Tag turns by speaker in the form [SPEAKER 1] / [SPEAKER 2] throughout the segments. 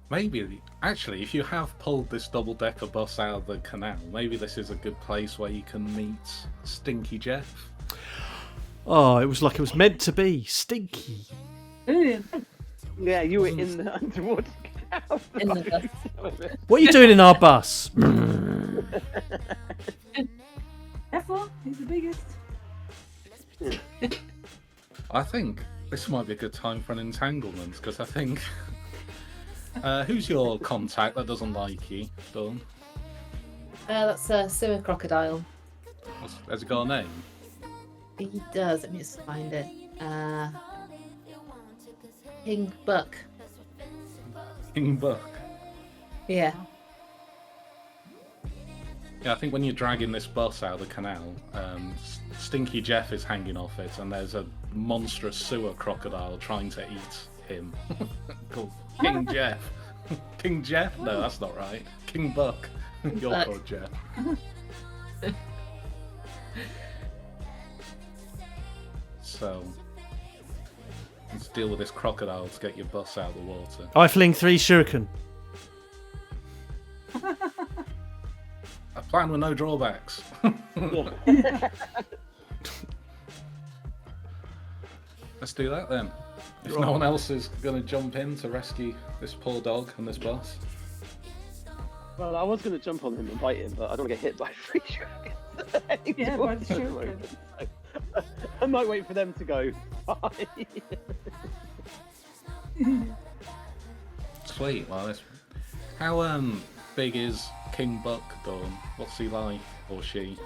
[SPEAKER 1] Maybe, actually, if you have pulled this double-decker bus out of the canal, maybe this is a good place where you can meet Stinky Jeff.
[SPEAKER 2] Oh, it was like it was meant to be. Stinky.
[SPEAKER 3] Yeah, you were in the underwater canal.
[SPEAKER 4] In the bus.
[SPEAKER 2] What are you doing in our bus?
[SPEAKER 5] Therefore, he's the biggest.
[SPEAKER 1] I think this might be a good time for an entanglement, because I think... who's your contact that doesn't like you, Dawn?
[SPEAKER 4] That's a sewer crocodile.
[SPEAKER 1] Has it got a name?
[SPEAKER 4] He does. Let me just find it. King Buck.
[SPEAKER 1] King Buck.
[SPEAKER 4] Yeah.
[SPEAKER 1] Yeah, I think when you're dragging this bus out of the canal, Stinky Jeff is hanging off it, and there's a monstrous sewer crocodile trying to eat him. Called King Jeff. King Jeff? No, that's not right. King Buck. You're
[SPEAKER 4] Buck.
[SPEAKER 1] called Jeff. So, let's deal with this crocodile to get your bus out of the water.
[SPEAKER 2] I fling 3 shuriken.
[SPEAKER 1] A plan with no drawbacks. Let's do that then. If no one else is going to jump in to rescue this poor dog and this bus.
[SPEAKER 3] Well, I was going to jump on him and bite him, but I don't want to get hit by 3 shurikens.
[SPEAKER 5] Yeah, by the shuriken.
[SPEAKER 3] I might wait for them to go. Bye.
[SPEAKER 1] Sweet. Well, this... How big is King Buck, Dawn? What's he like, or she?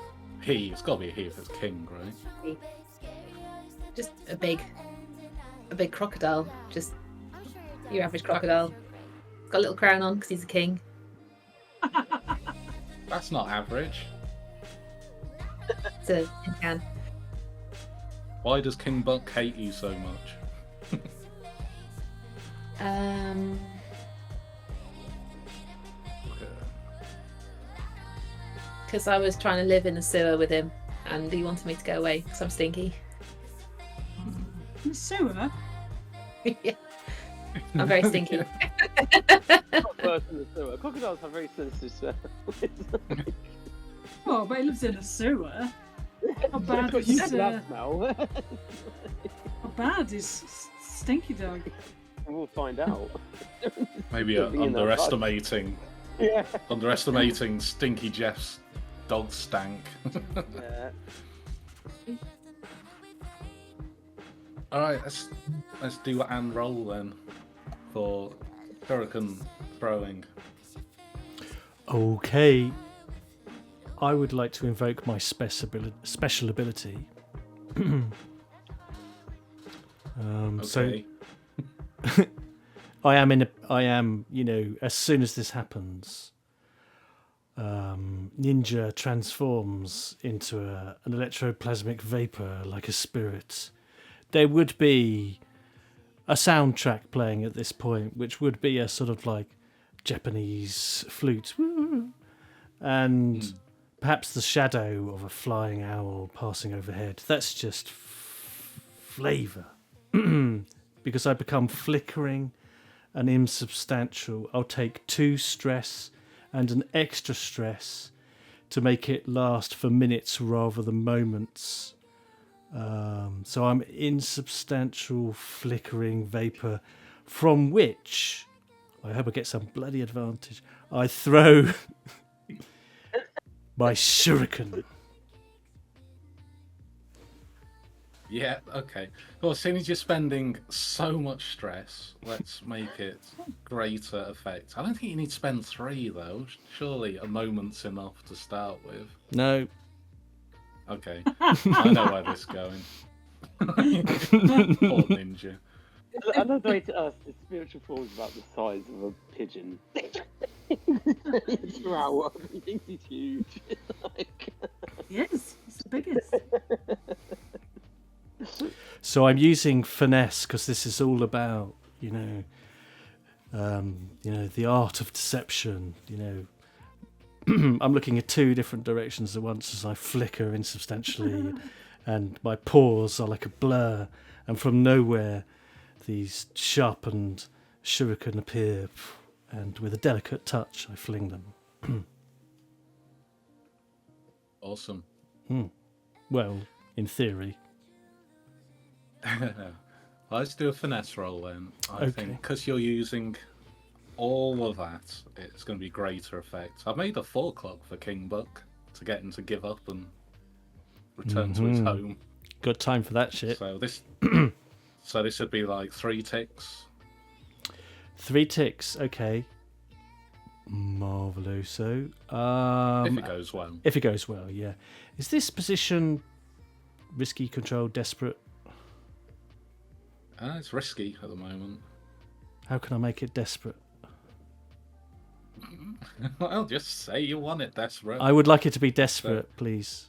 [SPEAKER 1] He. It's got to be a he if it's king, right?
[SPEAKER 4] Just a big crocodile. Just your average crocodile. Got a little crown on because he's a king.
[SPEAKER 1] That's not average.
[SPEAKER 4] It's a tin can.
[SPEAKER 1] Why does King Buck hate you so much?
[SPEAKER 4] Because I was trying to live in the sewer with him, and he wanted me to go away because I'm stinky.
[SPEAKER 5] In the sewer?
[SPEAKER 4] Yeah, I'm very stinky.
[SPEAKER 3] Not worse than the sewer. Crocodiles have very sensitive smell.
[SPEAKER 5] Oh, but he lives in a sewer. How
[SPEAKER 3] I've
[SPEAKER 5] bad
[SPEAKER 3] got used
[SPEAKER 5] is
[SPEAKER 3] to that smell.
[SPEAKER 5] how bad is Stinky Dog?
[SPEAKER 3] We'll find out.
[SPEAKER 1] Maybe
[SPEAKER 3] Something in that
[SPEAKER 1] underestimating Stinky Jeff's dog stank.
[SPEAKER 3] Yeah.
[SPEAKER 1] All right, let's do and roll then for shuriken throwing.
[SPEAKER 2] Okay. I would like to invoke my special ability.
[SPEAKER 1] Okay.
[SPEAKER 2] So I am, you know, as soon as this happens, Ninja transforms into an electroplasmic vapor like a spirit. There would be a soundtrack playing at this point, which would be a sort of like Japanese flute. And perhaps the shadow of a flying owl passing overhead. That's just flavour. Because I become flickering and insubstantial, I'll take 2 stress and an extra stress to make it last for minutes rather than moments. So I'm insubstantial, flickering vapour from which, I hope I get some bloody advantage, I throw my shuriken.
[SPEAKER 1] Yeah, okay. Well, as soon as you're spending so much stress, let's make it greater effect. I don't think you need to spend 3, though. Surely a moment's enough to start with.
[SPEAKER 2] No.
[SPEAKER 1] Okay. I know where this is going. Poor ninja.
[SPEAKER 3] Another way to us, the spiritual form is about the size of a pigeon. It's growl. He thinks he's huge.
[SPEAKER 5] Yes, it's the biggest.
[SPEAKER 2] So I'm using finesse because this is all about, the art of deception. I'm looking at 2 different directions at once as I flicker insubstantially, and my paws are like a blur, and from nowhere, these sharpened shuriken appear, and with a delicate touch, I fling them.
[SPEAKER 1] Awesome.
[SPEAKER 2] Well, in theory.
[SPEAKER 1] Let's do a finesse roll then. I
[SPEAKER 2] Okay.
[SPEAKER 1] think because you're using all of that, it's going to be greater effect. I've made a 4 club for King Buck to get him to give up and return to his home.
[SPEAKER 2] Got time for that shit.
[SPEAKER 1] So this, so this would be like 3 ticks.
[SPEAKER 2] 3 ticks, okay. Marveloso.
[SPEAKER 1] If it goes well.
[SPEAKER 2] If it goes well, yeah. Is this position risky, controlled, desperate?
[SPEAKER 1] It's risky at the moment.
[SPEAKER 2] How can I make it desperate?
[SPEAKER 1] Well, just say you want it desperate.
[SPEAKER 2] I would like it to be desperate, please.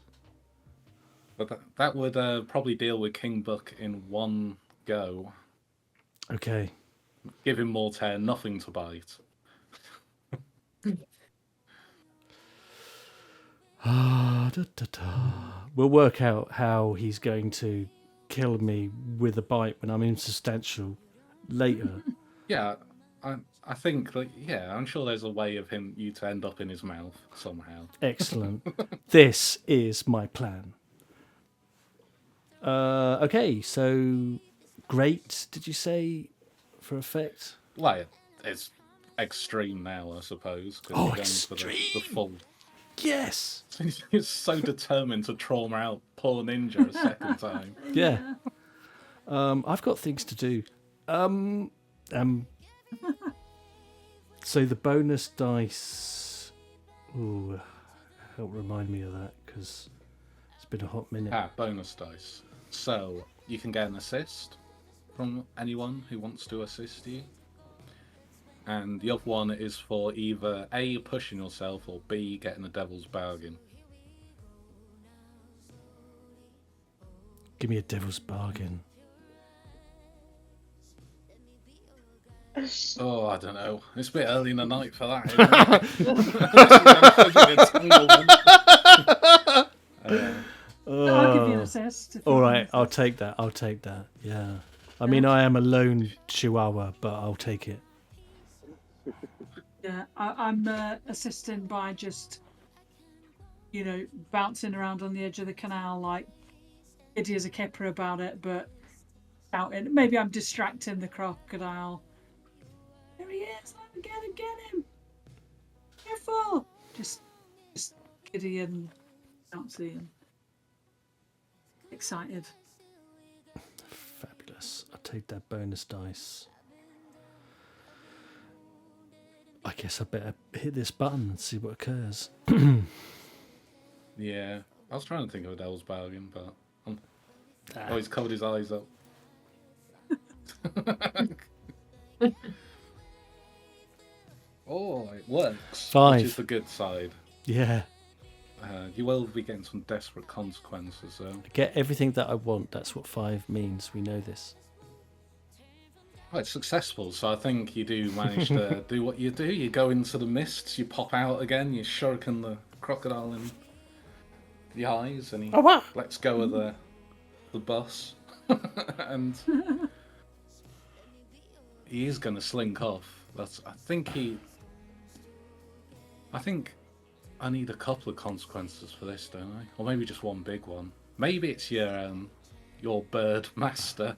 [SPEAKER 1] But that would probably deal with King Buck in one go.
[SPEAKER 2] Okay.
[SPEAKER 1] Give him MORTARE, nothing to bite.
[SPEAKER 2] We'll work out how he's going to kill me with a bite when I'm insubstantial later.
[SPEAKER 1] Yeah, I think, like, yeah, I'm sure there's a way of you to end up in his mouth somehow.
[SPEAKER 2] Excellent. This is my plan. Okay, so great, did you say, for effect?
[SPEAKER 1] Well, it's extreme now, I suppose. 'Cause
[SPEAKER 2] Oh,
[SPEAKER 1] you're going for the
[SPEAKER 2] extreme!
[SPEAKER 1] full.
[SPEAKER 2] Yes!
[SPEAKER 1] He's so determined to trauma out poor Ninja a second time.
[SPEAKER 2] Yeah. I've got things to do. So the bonus dice. Ooh, help remind me of that because it's been a hot minute.
[SPEAKER 1] Bonus dice. So you can get an assist from anyone who wants to assist you. And the other one is for either A, pushing yourself, or B, getting a devil's bargain.
[SPEAKER 2] Give me a devil's bargain.
[SPEAKER 1] Oh, I don't know. It's a bit early in the night for that.
[SPEAKER 5] I'll give you an assist. if you
[SPEAKER 2] All
[SPEAKER 5] want
[SPEAKER 2] right,
[SPEAKER 5] an
[SPEAKER 2] I'll
[SPEAKER 5] assist.
[SPEAKER 2] take that. I'll take that. Yeah. I mean, I am a lone chihuahua, but I'll take it.
[SPEAKER 5] Yeah, I'm assisting by just, bouncing around on the edge of the canal like giddy as a kipper about it, but shouting. Maybe I'm distracting the crocodile. There he is! Get him! Careful! Just giddy and bouncy and excited.
[SPEAKER 2] Fabulous. I'll take that bonus dice. I guess I better hit this button and see what occurs.
[SPEAKER 1] Yeah, I was trying to think of a devil's bargain, but he's covered his eyes up. Oh, it works.
[SPEAKER 2] 5.
[SPEAKER 1] Which is the good side.
[SPEAKER 2] Yeah.
[SPEAKER 1] You will be getting some desperate consequences, though.
[SPEAKER 2] Get everything that I want. That's what 5 means. We know this.
[SPEAKER 1] Oh, it's successful, so I think you do manage to do what you do. You go into the mists, you pop out again, you shuriken the crocodile in the eyes, and he lets go of the bus. And he is going to slink off. I think I need a couple of consequences for this, don't I? Or maybe just one big one. Maybe it's your bird master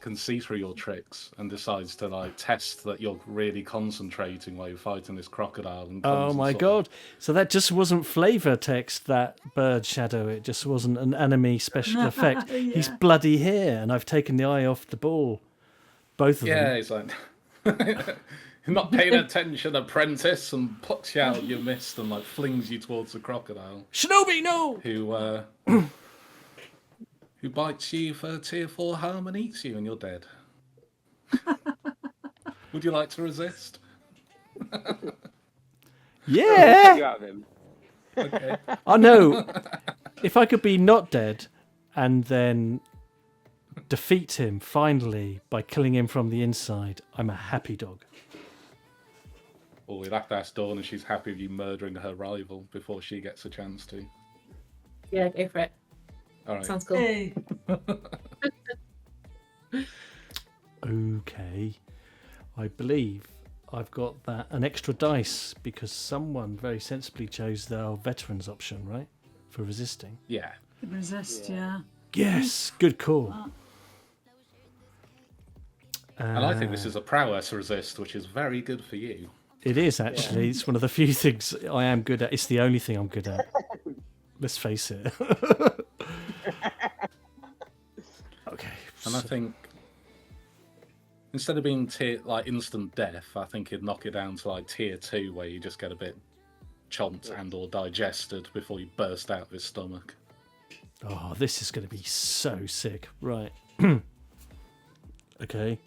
[SPEAKER 1] can see through your tricks and decides to test that you're really concentrating while you're fighting this crocodile. And
[SPEAKER 2] Oh my god! So that just wasn't flavor text. That bird shadow. It just wasn't an anime special effect.
[SPEAKER 5] Yeah.
[SPEAKER 2] He's bloody here, and I've taken the eye off the ball. Both of
[SPEAKER 1] Yeah,
[SPEAKER 2] them.
[SPEAKER 1] he's like, not paying attention, apprentice, and plucks you out of your mist and flings you towards the crocodile.
[SPEAKER 2] Shinobi, no!
[SPEAKER 1] Who bites you for tier 4 harm and eats you, and you're dead. Would you like to resist?
[SPEAKER 2] Yeah.
[SPEAKER 3] You out of him.
[SPEAKER 1] Okay.
[SPEAKER 2] Oh no! If I could be not dead, and then defeat him finally by killing him from the inside, I'm a happy dog.
[SPEAKER 1] Or we'd have to ask Dawn if she's happy with you murdering her rival before she gets a chance to.
[SPEAKER 4] Yeah, go for it.
[SPEAKER 1] All right.
[SPEAKER 4] Sounds cool.
[SPEAKER 5] Hey,
[SPEAKER 2] Okay. I believe I've got an extra dice because someone very sensibly chose the veterans option, right? For resisting.
[SPEAKER 1] Yeah.
[SPEAKER 5] Resist, yeah.
[SPEAKER 2] Yes, good call.
[SPEAKER 1] And I think this is a prowess resist, which is very good for you.
[SPEAKER 2] It is actually. It's one of the few things I am good at. It's the only thing I'm good at. Let's face it. Okay.
[SPEAKER 1] And I think instead of being instant death, I think it'd knock it down to like tier 2, where you just get a bit chomped and or digested before you burst out of his stomach.
[SPEAKER 2] Oh, this is going to be so sick. Right. Okay.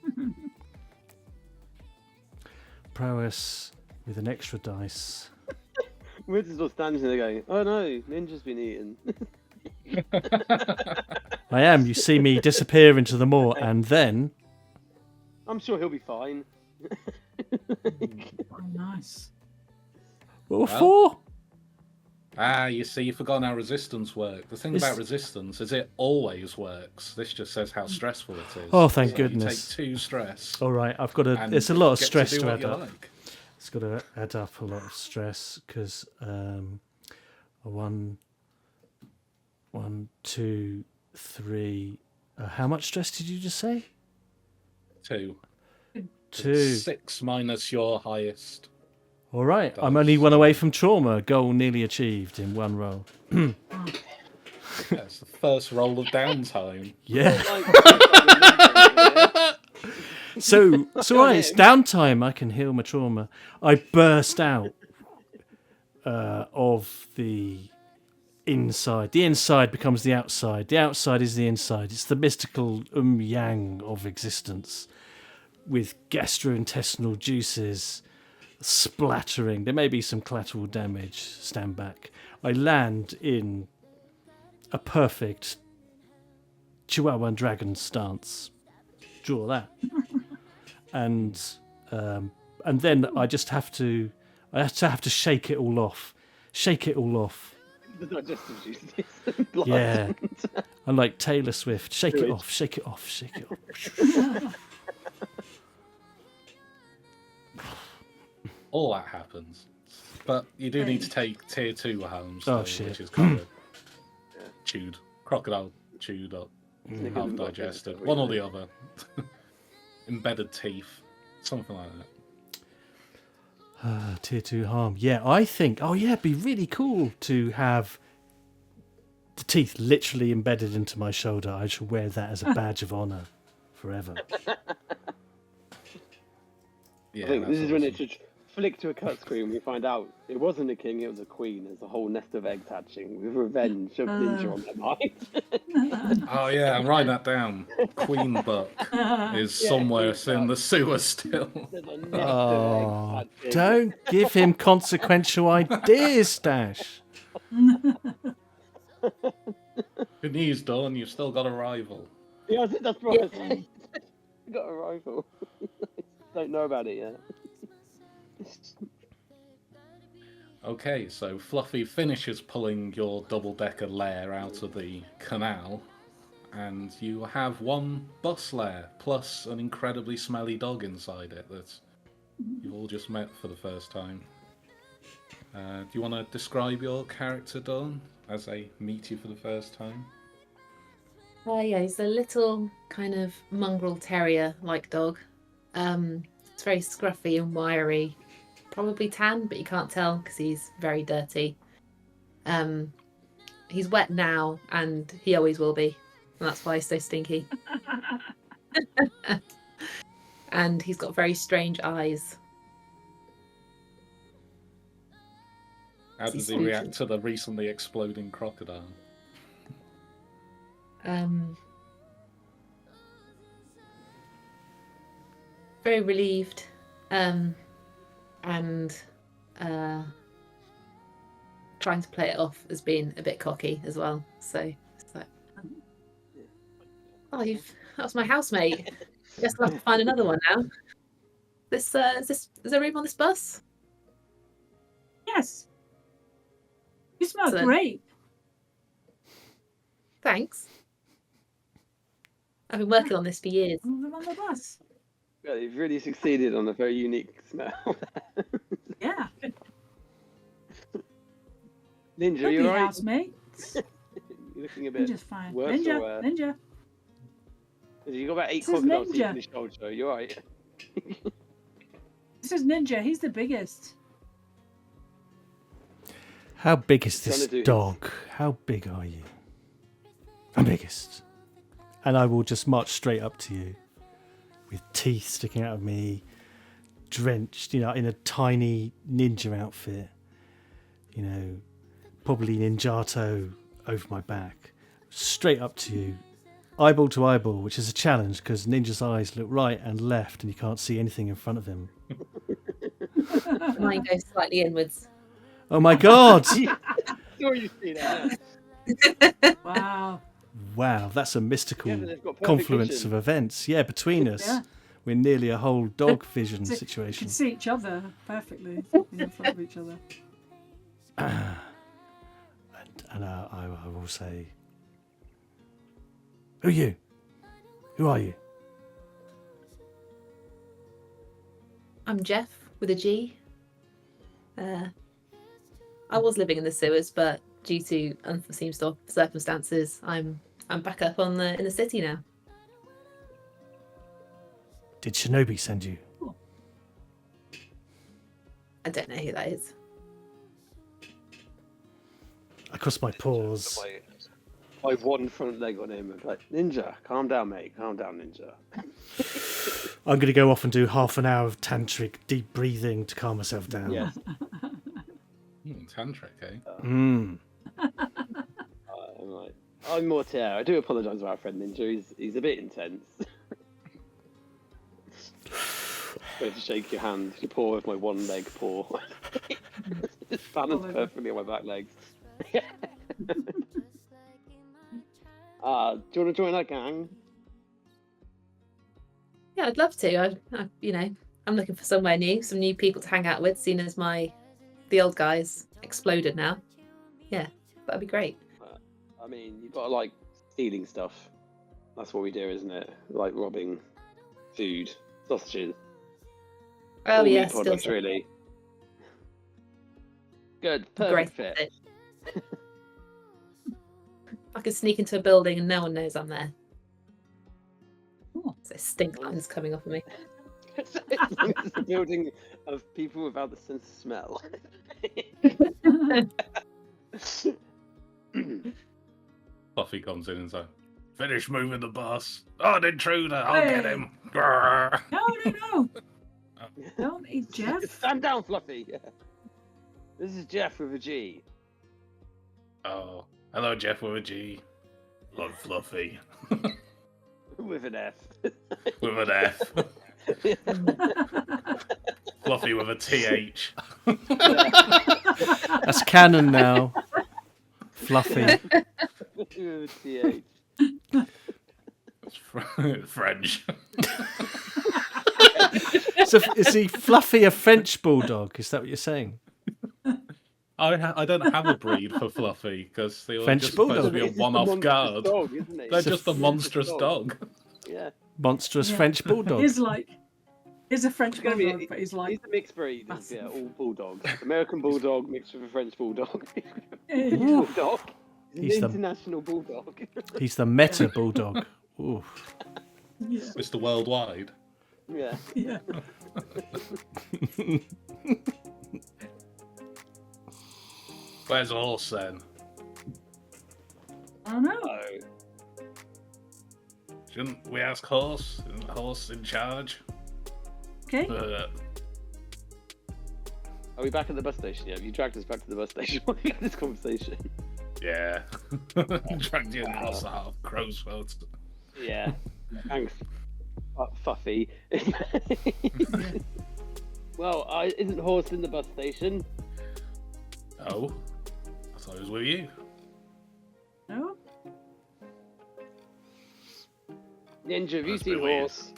[SPEAKER 2] Prowess with an extra dice.
[SPEAKER 3] We're just all standing there going, oh no, Ninja's been eaten.
[SPEAKER 2] I am. You see me disappear into the moor, and then...
[SPEAKER 3] I'm sure he'll be fine.
[SPEAKER 5] Oh, nice.
[SPEAKER 2] Well, 4?
[SPEAKER 1] You see, you've forgotten how resistance works. The thing about resistance is it always works. This just says how stressful it is.
[SPEAKER 2] Oh, thank
[SPEAKER 1] So
[SPEAKER 2] goodness.
[SPEAKER 1] You take 2 stress.
[SPEAKER 2] All right, I've got to...
[SPEAKER 1] and
[SPEAKER 2] There's a lot of
[SPEAKER 1] get
[SPEAKER 2] stress
[SPEAKER 1] do
[SPEAKER 2] to
[SPEAKER 1] what
[SPEAKER 2] add
[SPEAKER 1] you
[SPEAKER 2] up.
[SPEAKER 1] like.
[SPEAKER 2] It's got to add up a lot of stress because 1, 2, 3. How much stress did you just say?
[SPEAKER 1] 2.
[SPEAKER 2] 2.
[SPEAKER 1] 6 minus your highest.
[SPEAKER 2] All right, I'm only 1 away from trauma. Goal nearly achieved in 1 roll.
[SPEAKER 1] Yeah, it's the first roll of downtime.
[SPEAKER 2] Yeah. So right, it's downtime. I can heal my trauma. I burst out of the inside. The inside becomes the outside. The outside is the inside. It's the mystical yang of existence, with gastrointestinal juices splattering. There may be some collateral damage. Stand back. I land in a perfect Chihuahuan dragon stance. Draw that. And then I just have to shake it all off. Shake it all off.
[SPEAKER 3] The digestive juices.
[SPEAKER 2] Yeah. I'm like Taylor Swift. Shake it off, shake it off, shake it off.
[SPEAKER 1] All that happens. But you do need to take tier 2 home still,
[SPEAKER 2] shit.
[SPEAKER 1] which is kind of chewed. Crocodile chewed up. Half digested. One or the other. Embedded teeth. Something like that.
[SPEAKER 2] Tier 2 harm. Yeah, I think, it'd be really cool to have the teeth literally embedded into my shoulder. I should wear that as a badge of honour forever.
[SPEAKER 1] Yeah,
[SPEAKER 3] I think this is when
[SPEAKER 1] awesome.
[SPEAKER 3] it should flick to a cut screen. We find out it wasn't a king, it was a queen. There's a whole nest of eggs hatching with revenge of Ninja on their mind.
[SPEAKER 1] Oh yeah, I'm writing that down. Queen Buck is somewhere in the sewer still.
[SPEAKER 3] There's a nest
[SPEAKER 2] Oh,
[SPEAKER 3] of eggs hatching.
[SPEAKER 2] don't give him consequential ideas, Stash.
[SPEAKER 1] Good news, Dawn. You've still got a rival.
[SPEAKER 3] Yeah, that's right. I got a rifle. Don't know about it yet.
[SPEAKER 1] Okay, so Fluffy finishes pulling your double-decker lair out of the canal, and you have 1 bus lair plus an incredibly smelly dog inside it that you've all just met for the first time. Do you want to describe your character, Dawn, as they meet you for the first time?
[SPEAKER 4] Yeah, he's a little kind of mongrel terrier-like dog. It's very scruffy and wiry. Probably tan, but you can't tell because he's very dirty. He's wet now, and he always will be. And that's why he's so stinky. And he's got very strange eyes.
[SPEAKER 1] How does he react to the recently exploding crocodile?
[SPEAKER 4] Very relieved. And trying to play it off as being a bit cocky as well. So it's like, that was my housemate. Guess I'll have to find another one now. Is there room on this bus?
[SPEAKER 5] Yes. You smell
[SPEAKER 4] Excellent.
[SPEAKER 5] great.
[SPEAKER 4] Thanks. I've been working on this for years.
[SPEAKER 5] Put them on the bus.
[SPEAKER 3] Well, you've really succeeded on a very unique smell.
[SPEAKER 5] Yeah.
[SPEAKER 3] Ninja,
[SPEAKER 5] Could
[SPEAKER 3] you
[SPEAKER 5] be
[SPEAKER 3] alright?
[SPEAKER 5] housemate.
[SPEAKER 3] You're looking a bit
[SPEAKER 5] Ninja's fine.
[SPEAKER 3] worse
[SPEAKER 5] Ninja,
[SPEAKER 3] or
[SPEAKER 5] Ninja.
[SPEAKER 3] You got about 8
[SPEAKER 5] This is
[SPEAKER 3] crocodiles
[SPEAKER 5] Ninja.
[SPEAKER 3] in your shoulder. You alright?
[SPEAKER 5] This is Ninja. He's the biggest.
[SPEAKER 2] How big is
[SPEAKER 3] Trying
[SPEAKER 2] this
[SPEAKER 3] to do his-
[SPEAKER 2] dog? How big are you? I'm biggest. And I will just march straight up to you with teeth sticking out of me, drenched, in a tiny ninja outfit, probably ninjato over my back, straight up to you, eyeball to eyeball, which is a challenge because Ninja's eyes look right and left and you can't see anything in front of him.
[SPEAKER 4] Mine goes slightly inwards.
[SPEAKER 2] Oh my God!
[SPEAKER 3] Sure you see that.
[SPEAKER 5] Wow.
[SPEAKER 2] Wow, that's a mystical
[SPEAKER 3] Yeah, but they've got perfect
[SPEAKER 2] confluence
[SPEAKER 3] vision.
[SPEAKER 2] of events. Yeah, between us,
[SPEAKER 5] Yeah.
[SPEAKER 2] we're nearly a whole dog vision
[SPEAKER 5] You
[SPEAKER 2] situation.
[SPEAKER 5] can see each other perfectly in front of each other.
[SPEAKER 2] And I will say, who are you? Who are you?
[SPEAKER 4] I'm Jeff with a G. I was living in the sewers, but due to unforeseen circumstances, I'm back up in the city now.
[SPEAKER 2] Did Shinobi send you?
[SPEAKER 4] I don't know who that is.
[SPEAKER 2] I cross my paws.
[SPEAKER 3] My one front leg on him and be like, Ninja, calm down, mate. Calm down, Ninja.
[SPEAKER 2] I'm going to go off and do half an hour of tantric deep breathing to calm myself down.
[SPEAKER 3] Yeah.
[SPEAKER 1] Tantric, eh?
[SPEAKER 2] Mm.
[SPEAKER 3] I'm like, I'm Mortaire. I do apologise about our friend Ninja. He's a bit intense. Going to shake your hand, your paw with my one leg paw. It's balanced perfectly on my back legs. Do you want to join that gang?
[SPEAKER 4] Yeah, I'd love to. I'm looking for somewhere new, some new people to hang out with, seeing as the old guys exploded now. Yeah, that'd be great.
[SPEAKER 3] I mean, you've got to like stealing stuff. That's what we do, isn't it? Like robbing food, sausages.
[SPEAKER 4] Oh
[SPEAKER 3] all meat
[SPEAKER 4] yeah,
[SPEAKER 3] products,
[SPEAKER 4] still
[SPEAKER 3] really. Good,
[SPEAKER 4] great.
[SPEAKER 3] perfect fit.
[SPEAKER 4] I could sneak into a building and no one knows I'm there.
[SPEAKER 5] Cool.
[SPEAKER 4] So stink lines coming off of me.
[SPEAKER 3] As long as it's a building of people without the sense of smell.
[SPEAKER 1] Fluffy comes in and says, "Finish moving the bus. Oh, an intruder. I'll get
[SPEAKER 5] Hey.
[SPEAKER 1] him." Grrr.
[SPEAKER 5] No. Don't eat Jeff.
[SPEAKER 3] Stand down, Fluffy. Yeah. This is Jeff with a G.
[SPEAKER 1] Oh, hello, Jeff with a G. Love Fluffy
[SPEAKER 3] With an F.
[SPEAKER 1] with an F. Fluffy with a TH.
[SPEAKER 2] That's canon now. Fluffy.
[SPEAKER 3] With a TH.
[SPEAKER 1] It's French.
[SPEAKER 2] So is he Fluffy a French bulldog? Is that what you're saying?
[SPEAKER 1] I don't have a breed for Fluffy because they were
[SPEAKER 2] French
[SPEAKER 1] just supposed to
[SPEAKER 2] bulldog.
[SPEAKER 1] be a
[SPEAKER 3] He's just a
[SPEAKER 1] one-off
[SPEAKER 3] monstrous
[SPEAKER 1] guard.
[SPEAKER 3] Dog, isn't he?
[SPEAKER 1] They're
[SPEAKER 2] It's a
[SPEAKER 1] just a monstrous dog.
[SPEAKER 3] Yeah.
[SPEAKER 2] Monstrous
[SPEAKER 5] Yeah.
[SPEAKER 2] French bulldog.
[SPEAKER 5] He's a French
[SPEAKER 3] He's gonna be-
[SPEAKER 5] bulldog, but he's like
[SPEAKER 3] He's a mixed breed of
[SPEAKER 5] massive.
[SPEAKER 3] all bulldogs. American bulldog mixed with a French bulldog.
[SPEAKER 5] Yeah.
[SPEAKER 3] Bulldog. He's
[SPEAKER 2] He's
[SPEAKER 3] an
[SPEAKER 2] the-
[SPEAKER 3] international bulldog.
[SPEAKER 2] He's the meta bulldog. Ooh.
[SPEAKER 5] Yeah.
[SPEAKER 1] Mr. Worldwide.
[SPEAKER 3] Yeah.
[SPEAKER 5] Yeah.
[SPEAKER 1] Where's the horse then?
[SPEAKER 5] I don't know.
[SPEAKER 3] Oh.
[SPEAKER 1] Shouldn't we ask horse? Isn't the horse in charge?
[SPEAKER 5] Okay.
[SPEAKER 3] Are we back at the bus station yet? Have you dragged us back to the bus station while we had this conversation?
[SPEAKER 1] Yeah. Dragged you in the horse out of crow's foot.
[SPEAKER 3] Yeah. Thanks, Fuffy. Well, isn't horse in the bus station?
[SPEAKER 1] Oh, I thought it was with you.
[SPEAKER 5] No.
[SPEAKER 3] Ninja, have you
[SPEAKER 1] That's a
[SPEAKER 3] seen
[SPEAKER 1] bit weird.
[SPEAKER 3] horse?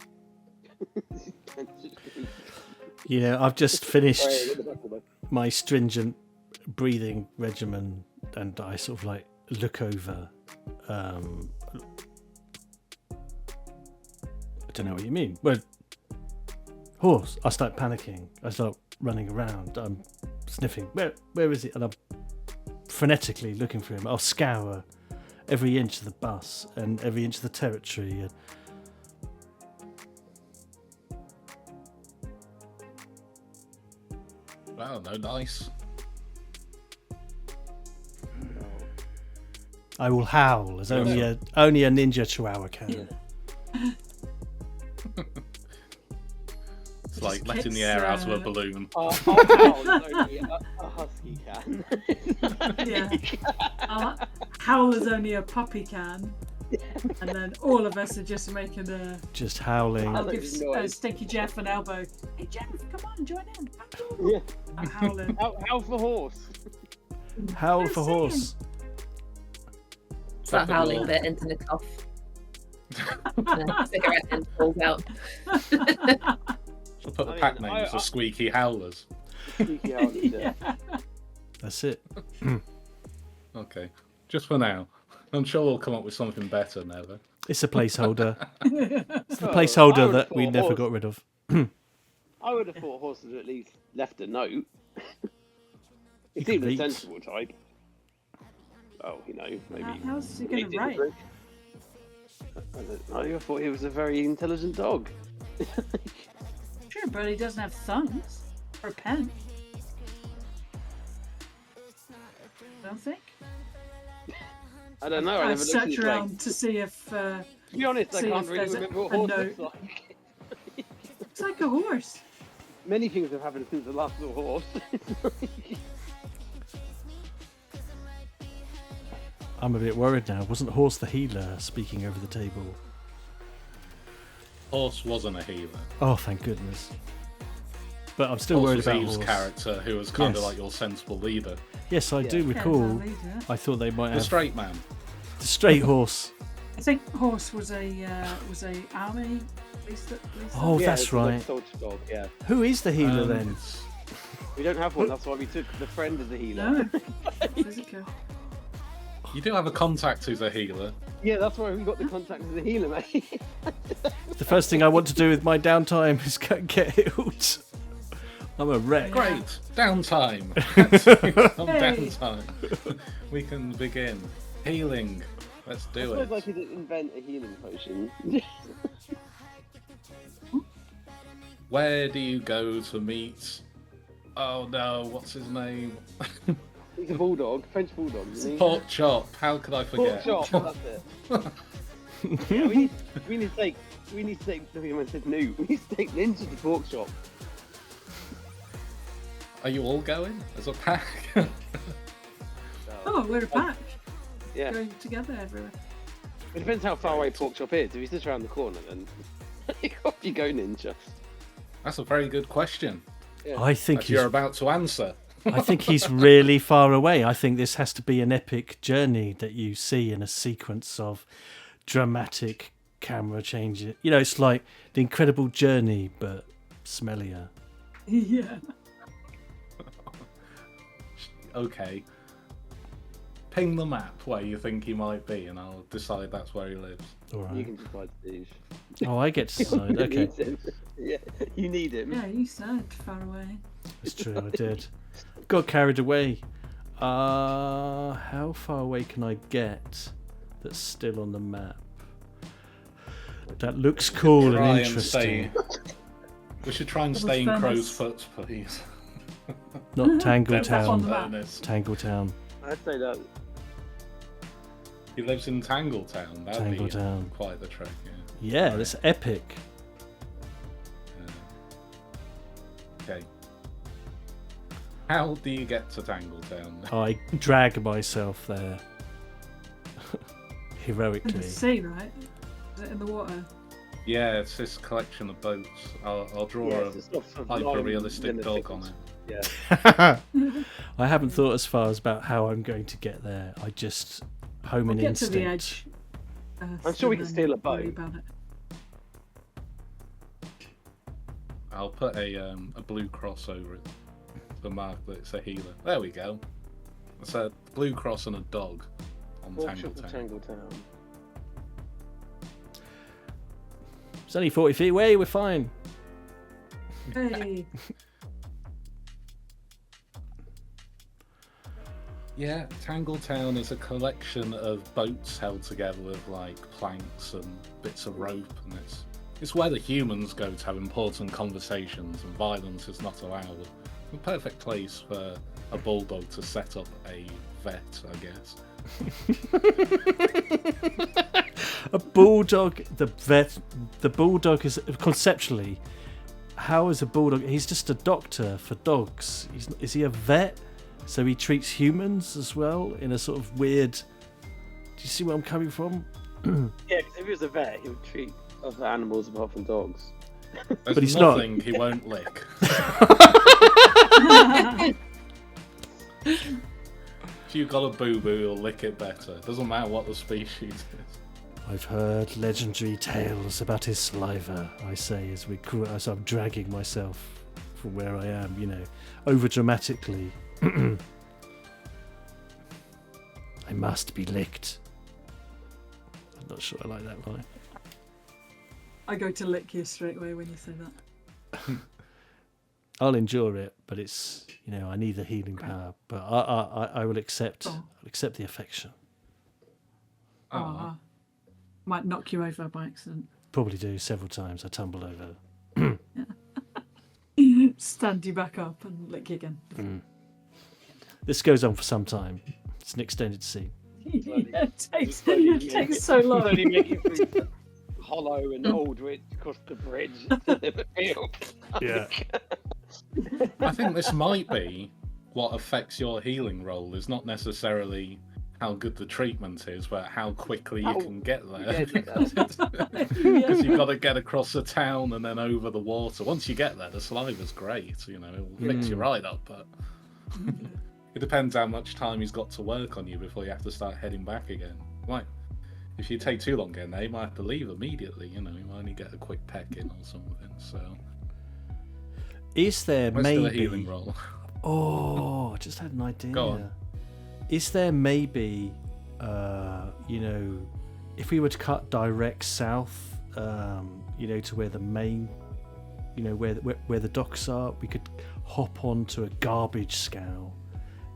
[SPEAKER 2] I've just finished
[SPEAKER 3] Sorry, in the back of the bus.
[SPEAKER 2] my stringent breathing regimen and I sort of like look over. I don't know what you mean. Well, Horse. I start panicking. I start running around. I'm sniffing. Where is it? And I'm frenetically looking for him. I'll scour every inch of the bus and every inch of the territory. And
[SPEAKER 1] Wow, no dice.
[SPEAKER 2] I will howl as only a ninja chihuahua can.
[SPEAKER 1] It's like letting the air out of a balloon.
[SPEAKER 3] Our howl is only a husky can.
[SPEAKER 5] Yeah. Howl is only a puppy can. And then all of us are just making a...
[SPEAKER 2] Just howling.
[SPEAKER 5] I'll give Stinky Jeff an elbow. Hey Jeff, come on, join in.
[SPEAKER 3] Yeah.
[SPEAKER 5] I'm howling.
[SPEAKER 3] Howl for horse.
[SPEAKER 2] Howl for horse.
[SPEAKER 4] Start howling a bit into the cough. And a cigarette end falls out.
[SPEAKER 1] We'll put the pack names as Squeaky Howlers.
[SPEAKER 3] Squeaky howlers, yeah.
[SPEAKER 2] That's it.
[SPEAKER 1] Okay, just for now. I'm sure we'll come up with something better never.
[SPEAKER 2] It's a placeholder. It's the placeholder that we never got rid of.
[SPEAKER 3] I would have thought horse had at least left a note. He seemed a sensible type. Oh, maybe.
[SPEAKER 5] How's he going to write?
[SPEAKER 3] I don't know. I thought he was a very intelligent dog.
[SPEAKER 5] Sure, but he doesn't have thumbs or a pen. Don't think.
[SPEAKER 3] I don't know. I never looked at
[SPEAKER 5] search
[SPEAKER 3] his
[SPEAKER 5] around
[SPEAKER 3] legs.
[SPEAKER 5] to see if.
[SPEAKER 3] To be honest, I
[SPEAKER 5] see
[SPEAKER 3] can't
[SPEAKER 5] if
[SPEAKER 3] really
[SPEAKER 5] there's
[SPEAKER 3] remember what
[SPEAKER 5] a
[SPEAKER 3] horse
[SPEAKER 5] note.
[SPEAKER 3] looks like.
[SPEAKER 5] It's like a horse.
[SPEAKER 3] Many things have happened since the last saw horse.
[SPEAKER 2] I'm a bit worried now. Wasn't Horse the healer speaking over the table?
[SPEAKER 1] Horse wasn't a healer.
[SPEAKER 2] Oh, thank goodness. But I'm still
[SPEAKER 1] Horse
[SPEAKER 2] worried
[SPEAKER 1] was
[SPEAKER 2] about
[SPEAKER 1] Eve's
[SPEAKER 2] Horse.
[SPEAKER 1] character, who was kind of
[SPEAKER 2] Yes.
[SPEAKER 1] like your sensible leader.
[SPEAKER 2] Yes, I do
[SPEAKER 3] Yeah.
[SPEAKER 2] recall.
[SPEAKER 5] Yeah,
[SPEAKER 2] I thought they might
[SPEAKER 1] The
[SPEAKER 2] have
[SPEAKER 1] straight man.
[SPEAKER 2] the straight horse.
[SPEAKER 5] I think horse was a army.
[SPEAKER 2] Oh,
[SPEAKER 3] Yeah,
[SPEAKER 2] that's
[SPEAKER 3] it's like
[SPEAKER 2] right.
[SPEAKER 3] a soldier dog, yeah.
[SPEAKER 2] Who is the healer then?
[SPEAKER 1] it's-
[SPEAKER 3] We don't have one, that's why we took the friend as a healer.
[SPEAKER 5] No, physical.
[SPEAKER 1] You do have a contact who's a healer.
[SPEAKER 3] Yeah, that's why we got the contact as a healer, mate.
[SPEAKER 2] The first thing I want to do with my downtime is go and get healed. I'm a wreck.
[SPEAKER 1] Great! Downtime! Some downtime. We can begin. Healing. Let's
[SPEAKER 3] I
[SPEAKER 1] do
[SPEAKER 3] suppose
[SPEAKER 1] it.
[SPEAKER 3] I could invent a healing potion.
[SPEAKER 1] Where do you go to meet... Oh no, what's his name?
[SPEAKER 3] He's a bulldog, French bulldog, isn't he?
[SPEAKER 1] Pork Chop. How could I
[SPEAKER 3] Pork
[SPEAKER 1] forget?
[SPEAKER 3] chop, that's it. Yeah, we need to take, I said no, we need to take Ninja to pork chop.
[SPEAKER 1] Are you all going as a pack?
[SPEAKER 5] Oh, we're a pack.
[SPEAKER 3] Yeah,
[SPEAKER 5] Going together everywhere.
[SPEAKER 3] it depends how far away pork chop is. If he's just around the corner, then off you go, Ninja.
[SPEAKER 1] That's a very good question
[SPEAKER 3] Yeah.
[SPEAKER 2] I think
[SPEAKER 1] that
[SPEAKER 2] he's,
[SPEAKER 1] you're about to answer.
[SPEAKER 2] I think he's really far away. I think this has to be an epic journey that you see in a sequence of dramatic camera changes. You know, it's like the Incredible Journey, but smellier.
[SPEAKER 5] Yeah.
[SPEAKER 1] Okay. Ping the map where you think he might be, and I'll decide that's where he lives.
[SPEAKER 2] All
[SPEAKER 3] You
[SPEAKER 2] right.
[SPEAKER 3] can decide, Steve.
[SPEAKER 2] Oh, I get to decide.
[SPEAKER 3] You
[SPEAKER 2] Okay,
[SPEAKER 3] need him. Yeah, you need him.
[SPEAKER 5] Yeah, you said far away.
[SPEAKER 2] it's true. I did. Got carried away. How far away can I get? That's still on the map. That looks cool
[SPEAKER 1] Try
[SPEAKER 2] and
[SPEAKER 1] and
[SPEAKER 2] interesting.
[SPEAKER 1] We should try and
[SPEAKER 5] That
[SPEAKER 1] stay
[SPEAKER 5] was
[SPEAKER 1] in Crow's
[SPEAKER 5] famous.
[SPEAKER 1] Foot, please.
[SPEAKER 2] Not Tangle
[SPEAKER 1] That's
[SPEAKER 5] on the
[SPEAKER 2] Town.
[SPEAKER 5] map.
[SPEAKER 2] Tangle Town.
[SPEAKER 3] I'd say that.
[SPEAKER 1] He lives in Tangletown. That'd be
[SPEAKER 2] Tangletown.
[SPEAKER 1] quite the trek, yeah.
[SPEAKER 2] Yeah, that's epic.
[SPEAKER 1] Okay. How do you get to Tangletown?
[SPEAKER 2] I drag myself there.
[SPEAKER 5] In
[SPEAKER 2] Heroically.
[SPEAKER 5] the sea, right? Is it in the water?
[SPEAKER 1] Yeah, it's this collection of boats. I'll draw
[SPEAKER 3] Yeah,
[SPEAKER 1] a
[SPEAKER 3] it's just sort of
[SPEAKER 1] hyper-realistic
[SPEAKER 3] non-realistic.
[SPEAKER 1] dog on it.
[SPEAKER 3] Yeah.
[SPEAKER 2] I haven't thought as far as about how I'm going to get there. I just home
[SPEAKER 5] We'll
[SPEAKER 2] an
[SPEAKER 5] get
[SPEAKER 2] instinct.
[SPEAKER 5] to the edge.
[SPEAKER 3] I'm sure we can
[SPEAKER 5] and
[SPEAKER 3] steal a
[SPEAKER 5] then worry
[SPEAKER 3] boat.
[SPEAKER 5] about it.
[SPEAKER 1] I'll put a blue cross over it to mark that it's a healer. There we go. It's a blue cross and a dog on
[SPEAKER 3] Workshop of
[SPEAKER 1] Tangletown.
[SPEAKER 3] Tangletown.
[SPEAKER 2] It's only 40 feet away, we're fine.
[SPEAKER 5] Hey.
[SPEAKER 1] Yeah, Tangletown is a collection of boats held together with like planks and bits of rope, and it's where the humans go to have important conversations, and violence is not allowed. A perfect place for a bulldog to set up a vet, I guess.
[SPEAKER 2] A bulldog, the bulldog is conceptually. How is a bulldog? He's just a doctor for dogs. Is he a vet? So he treats humans as well in a sort of weird. Do you see where I'm coming from?
[SPEAKER 3] Yeah, because if he was a vet, he would treat other animals apart from dogs.
[SPEAKER 1] There's
[SPEAKER 2] But he's
[SPEAKER 1] nothing he won't lick. If you've got a boo-boo, he'll lick it better. Doesn't matter what the species is.
[SPEAKER 2] I've heard legendary tales about his saliva, I say, as I'm dragging myself from where I am, over dramatically. I must be licked. I'm not sure I like that line.
[SPEAKER 5] I go to lick you straight away when you say that.
[SPEAKER 2] I'll endure it, but it's I need the healing power. But I will accept. I'll accept the affection.
[SPEAKER 1] Oh.
[SPEAKER 5] Might knock you over by accident.
[SPEAKER 2] Probably do several times. I tumble over.
[SPEAKER 5] Stand you back up and lick you again.
[SPEAKER 2] This goes on for some time. It's an extended scene.
[SPEAKER 5] Yeah, it takes so long.
[SPEAKER 3] Slowly make it through Hollow and Aldrich across the bridge to Liverpool.
[SPEAKER 2] Yeah.
[SPEAKER 1] I think this might be what affects your healing roll, is not necessarily how good the treatment is, but how quickly you can get there. Because you've got to get across the town and then over the water. Once you get there, the saliva's great, it'll fix you right up, but it depends how much time he's got to work on you before you have to start heading back again. Like, if you take too long getting there, you might have to leave immediately, you might only get a quick peck in or something, so...
[SPEAKER 2] Is there
[SPEAKER 1] Let's do a
[SPEAKER 2] maybe...
[SPEAKER 1] healing roll.
[SPEAKER 2] Oh, I just had an idea.
[SPEAKER 1] Go on.
[SPEAKER 2] Is there maybe, if we were to cut direct south, to where the main, where the docks are, we could hop onto a garbage scow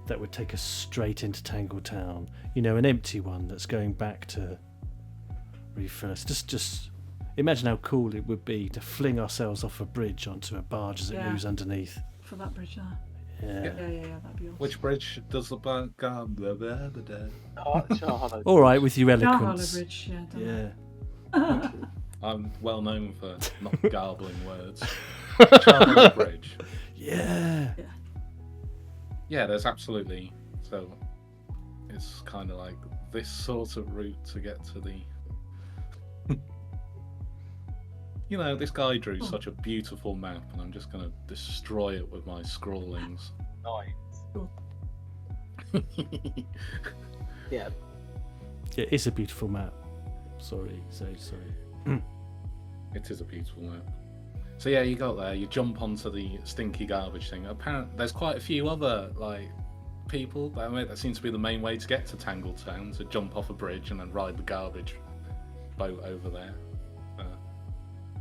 [SPEAKER 2] that would take us straight into Tangletown. An empty one that's going back to refill us. Just imagine how cool it would be to fling ourselves off a bridge onto a barge as it moves underneath.
[SPEAKER 5] For that bridge there.
[SPEAKER 2] Yeah.
[SPEAKER 5] Yeah, that'd be awesome.
[SPEAKER 1] Which bridge does the boat go?
[SPEAKER 2] All right, with your
[SPEAKER 5] Hollow
[SPEAKER 2] eloquence.
[SPEAKER 5] Bridge,
[SPEAKER 2] Yeah.
[SPEAKER 1] I'm well known for not garbling words. Charlotte Bridge.
[SPEAKER 2] Yeah.
[SPEAKER 1] Yeah, there's absolutely. So it's kind of like this sort of route to get to the. This guy drew such a beautiful map, and I'm just going to destroy it with my scrawlings.
[SPEAKER 3] Nice. Yeah.
[SPEAKER 2] Yeah, it's a beautiful map. Sorry.
[SPEAKER 1] It is a beautiful map. So yeah, you got there, you jump onto the stinky garbage thing. Apparently, there's quite a few other people that seems to be the main way to get to Tangletown, to jump off a bridge and then ride the garbage boat over there.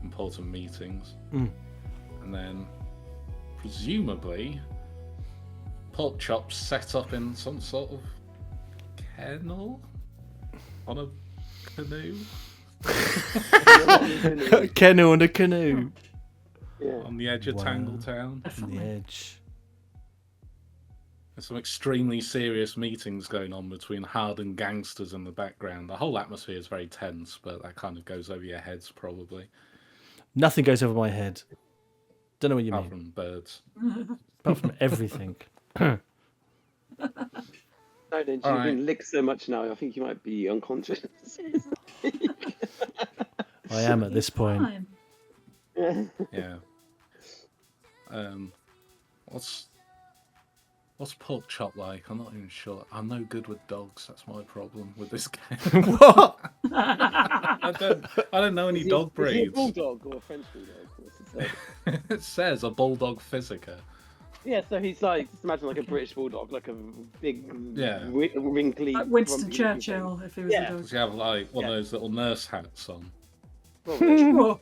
[SPEAKER 1] Important meetings. And then presumably pork chops set up in some sort of kennel on a canoe.
[SPEAKER 2] Kennel and a canoe.
[SPEAKER 3] Yeah.
[SPEAKER 1] On the edge of
[SPEAKER 2] Wow.
[SPEAKER 1] Tangletown.
[SPEAKER 2] On the edge.
[SPEAKER 1] There's some extremely serious meetings going on between hardened gangsters in the background. The whole atmosphere is very tense, but that kind of goes over your heads probably.
[SPEAKER 2] Nothing goes over my head. Don't know what you
[SPEAKER 1] Apart
[SPEAKER 2] mean.
[SPEAKER 1] from birds.
[SPEAKER 2] Apart from everything.
[SPEAKER 3] No, Dench, you've
[SPEAKER 1] Alright.
[SPEAKER 3] been licked so much now, I think you might be unconscious.
[SPEAKER 2] I am at this point.
[SPEAKER 5] Fine.
[SPEAKER 1] Yeah. What's pork chop like? I'm not even sure. I'm no good with dogs. That's my problem with this game.
[SPEAKER 2] What?
[SPEAKER 1] I don't know any dog
[SPEAKER 3] Is he a
[SPEAKER 1] breeds.
[SPEAKER 3] bulldog or a French bulldog? What's it say?
[SPEAKER 1] It says a bulldog physica.
[SPEAKER 3] Yeah, so he's like, just imagine like a British bulldog, like a big,
[SPEAKER 1] Yeah.
[SPEAKER 3] wrinkly.
[SPEAKER 5] Like Winston
[SPEAKER 3] grumpy
[SPEAKER 5] Churchill, if he was
[SPEAKER 3] Yeah.
[SPEAKER 5] a dog.
[SPEAKER 1] Does he have like one
[SPEAKER 3] Yeah.
[SPEAKER 1] of those little nurse hats on?
[SPEAKER 3] looking thing.
[SPEAKER 5] Sure.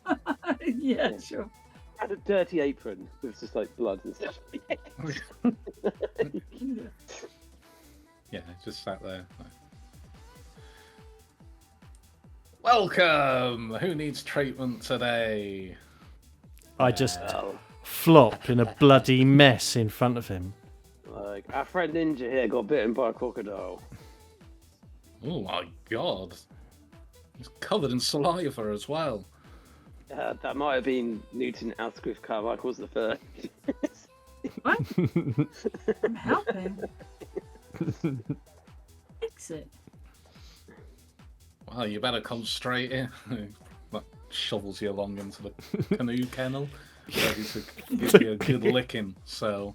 [SPEAKER 5] Yeah, sure.
[SPEAKER 3] had a dirty apron with just like blood and stuff.
[SPEAKER 1] Yeah, just sat there. Welcome! Who needs treatment today?
[SPEAKER 2] I just
[SPEAKER 3] Well,
[SPEAKER 2] flop in a bloody mess in front of him.
[SPEAKER 3] like our friend Ninja here got bitten by a crocodile.
[SPEAKER 1] Oh my god. He's covered in saliva as well.
[SPEAKER 3] That might have been Newton Asquith Carmichael's the first.
[SPEAKER 5] What? I'm helping. Fix it.
[SPEAKER 1] Well, you better come straight in. That shovels you along into the canoe kennel, ready to give you a good licking. So,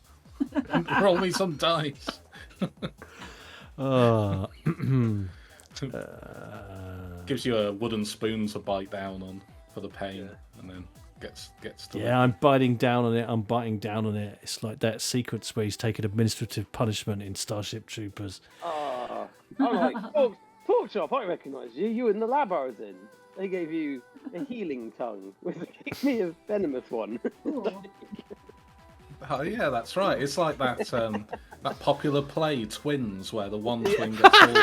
[SPEAKER 1] roll me some dice.
[SPEAKER 2] Oh.
[SPEAKER 1] Gives you a wooden spoon to bite down on for the pain, and then gets to
[SPEAKER 2] Yeah, I'm biting down on it. I'm biting down on it. It's like that sequence where he's taking administrative punishment in Starship Troopers.
[SPEAKER 3] Oh, I'm like, pork chop, I recognise you. You were in the lab I was in. They gave you a healing tongue with me a venomous one.
[SPEAKER 5] Cool.
[SPEAKER 1] Oh yeah, that's right. It's like that that popular play Twins, where the one twin gets all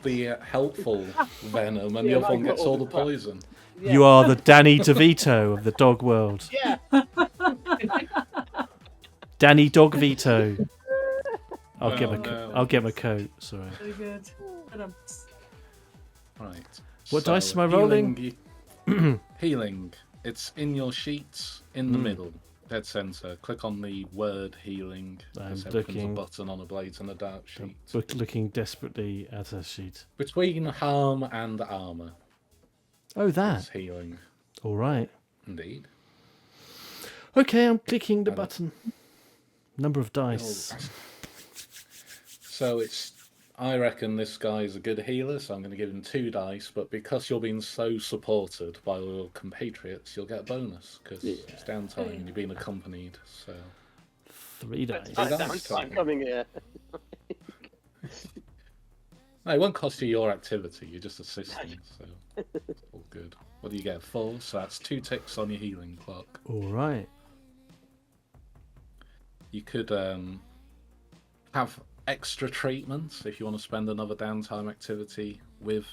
[SPEAKER 1] the helpful venom, and
[SPEAKER 3] Yeah,
[SPEAKER 1] the other one
[SPEAKER 3] like
[SPEAKER 1] gets all the
[SPEAKER 3] crap.
[SPEAKER 1] poison.
[SPEAKER 3] Yeah.
[SPEAKER 2] You are the Danny DeVito of the dog world.
[SPEAKER 3] Yeah.
[SPEAKER 2] Danny Dog Vito. I'll
[SPEAKER 1] Oh,
[SPEAKER 2] get my
[SPEAKER 1] no.
[SPEAKER 2] I'll get my coat. Sorry.
[SPEAKER 5] Very good.
[SPEAKER 1] Right.
[SPEAKER 2] What dice am I rolling?
[SPEAKER 1] Healing. It's in your sheets in the middle, dead center. Click on the word healing.
[SPEAKER 2] I'm
[SPEAKER 1] Because everything's
[SPEAKER 2] looking.
[SPEAKER 1] a button on a blade and a dark sheet.
[SPEAKER 2] Looking desperately at a sheet.
[SPEAKER 1] Between harm and armor
[SPEAKER 2] Oh,
[SPEAKER 1] is
[SPEAKER 2] that.
[SPEAKER 1] healing.
[SPEAKER 2] All right.
[SPEAKER 1] Indeed.
[SPEAKER 2] Okay, I'm clicking the button. Number of dice.
[SPEAKER 1] So I reckon this guy's a good healer, so I'm going to give him 2 dice, but because you're being so supported by all your compatriots, you'll get a bonus, because it's downtime and you're being accompanied, so...
[SPEAKER 2] 3 dice.
[SPEAKER 3] I'm coming here.
[SPEAKER 1] No, it won't cost you your activity, you're just assisting, so it's all good. What do you get? 4, so that's 2 ticks on your healing clock.
[SPEAKER 2] All right.
[SPEAKER 1] You could have extra treatments if you want to spend another downtime activity with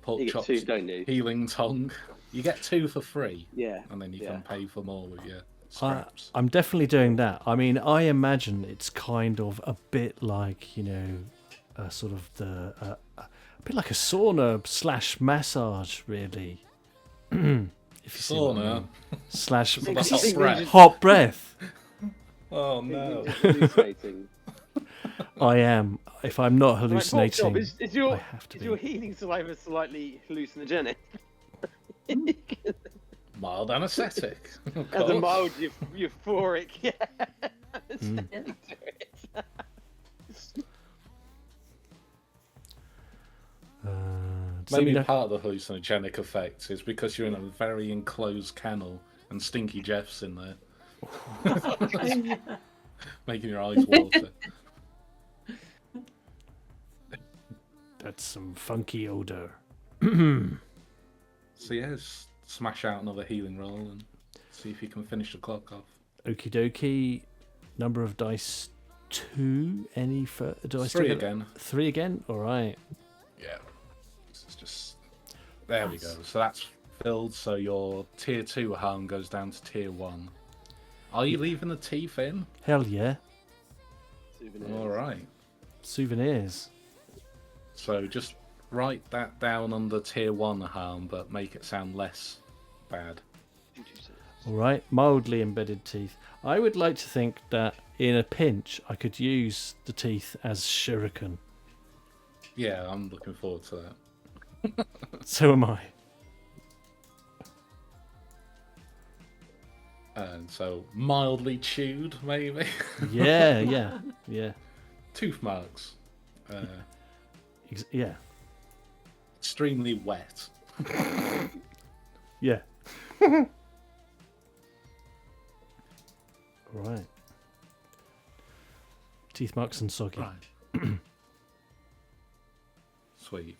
[SPEAKER 1] pork
[SPEAKER 3] You get
[SPEAKER 1] chops,
[SPEAKER 3] 2, don't you?
[SPEAKER 1] healing tongue. You get 2 for free,
[SPEAKER 3] Yeah.
[SPEAKER 1] and then you
[SPEAKER 3] Yeah.
[SPEAKER 1] can pay for more with your scraps.
[SPEAKER 2] I'm definitely doing that. I mean, I imagine it's kind of a bit like, you know, sort of a bit like a sauna / massage, really. If you see what I
[SPEAKER 1] Sauna.
[SPEAKER 2] mean. Slash
[SPEAKER 1] About hot breath.
[SPEAKER 2] hot breath.
[SPEAKER 1] Oh no!
[SPEAKER 3] Hallucinating.
[SPEAKER 2] I am. If I'm not
[SPEAKER 3] Right, pork
[SPEAKER 2] hallucinating,
[SPEAKER 3] chop, is
[SPEAKER 2] I
[SPEAKER 3] your
[SPEAKER 2] have to
[SPEAKER 3] is
[SPEAKER 2] be.
[SPEAKER 3] your healing saliva slightly hallucinogenic?
[SPEAKER 1] Mild anaesthetic. of
[SPEAKER 3] As a
[SPEAKER 1] course.
[SPEAKER 3] mild euphoric, yeah.
[SPEAKER 2] Does that
[SPEAKER 1] Maybe
[SPEAKER 2] mean
[SPEAKER 1] part of the hallucinogenic effect is because you're in a very enclosed kennel and Stinky Jeff's in there, making your eyes water.
[SPEAKER 2] that's some funky odor?
[SPEAKER 1] So yeah, just smash out another healing roll and see if you can finish the clock off.
[SPEAKER 2] Okie dokie. Number of dice 2. Any further? Do I still
[SPEAKER 1] 3
[SPEAKER 2] get
[SPEAKER 1] again.
[SPEAKER 2] 3 again? All right.
[SPEAKER 1] Yeah. This is just... There we go. So that's filled, so your tier 2 harm goes down to tier 1. Are you leaving the teeth in?
[SPEAKER 2] Hell yeah.
[SPEAKER 1] Alright.
[SPEAKER 2] Souvenirs.
[SPEAKER 1] So just write that down under tier 1 harm, but make it sound less bad.
[SPEAKER 2] All right. Mildly embedded teeth. I would like to think that in a pinch, I could use the teeth as shuriken.
[SPEAKER 1] Yeah, I'm looking forward to that.
[SPEAKER 2] So am I.
[SPEAKER 1] And so mildly chewed, maybe.
[SPEAKER 2] Yeah, yeah, yeah.
[SPEAKER 1] Tooth marks.
[SPEAKER 2] Yeah.
[SPEAKER 1] Extremely wet.
[SPEAKER 2] Yeah. All right. Teeth marks and soggy.
[SPEAKER 1] Sweet.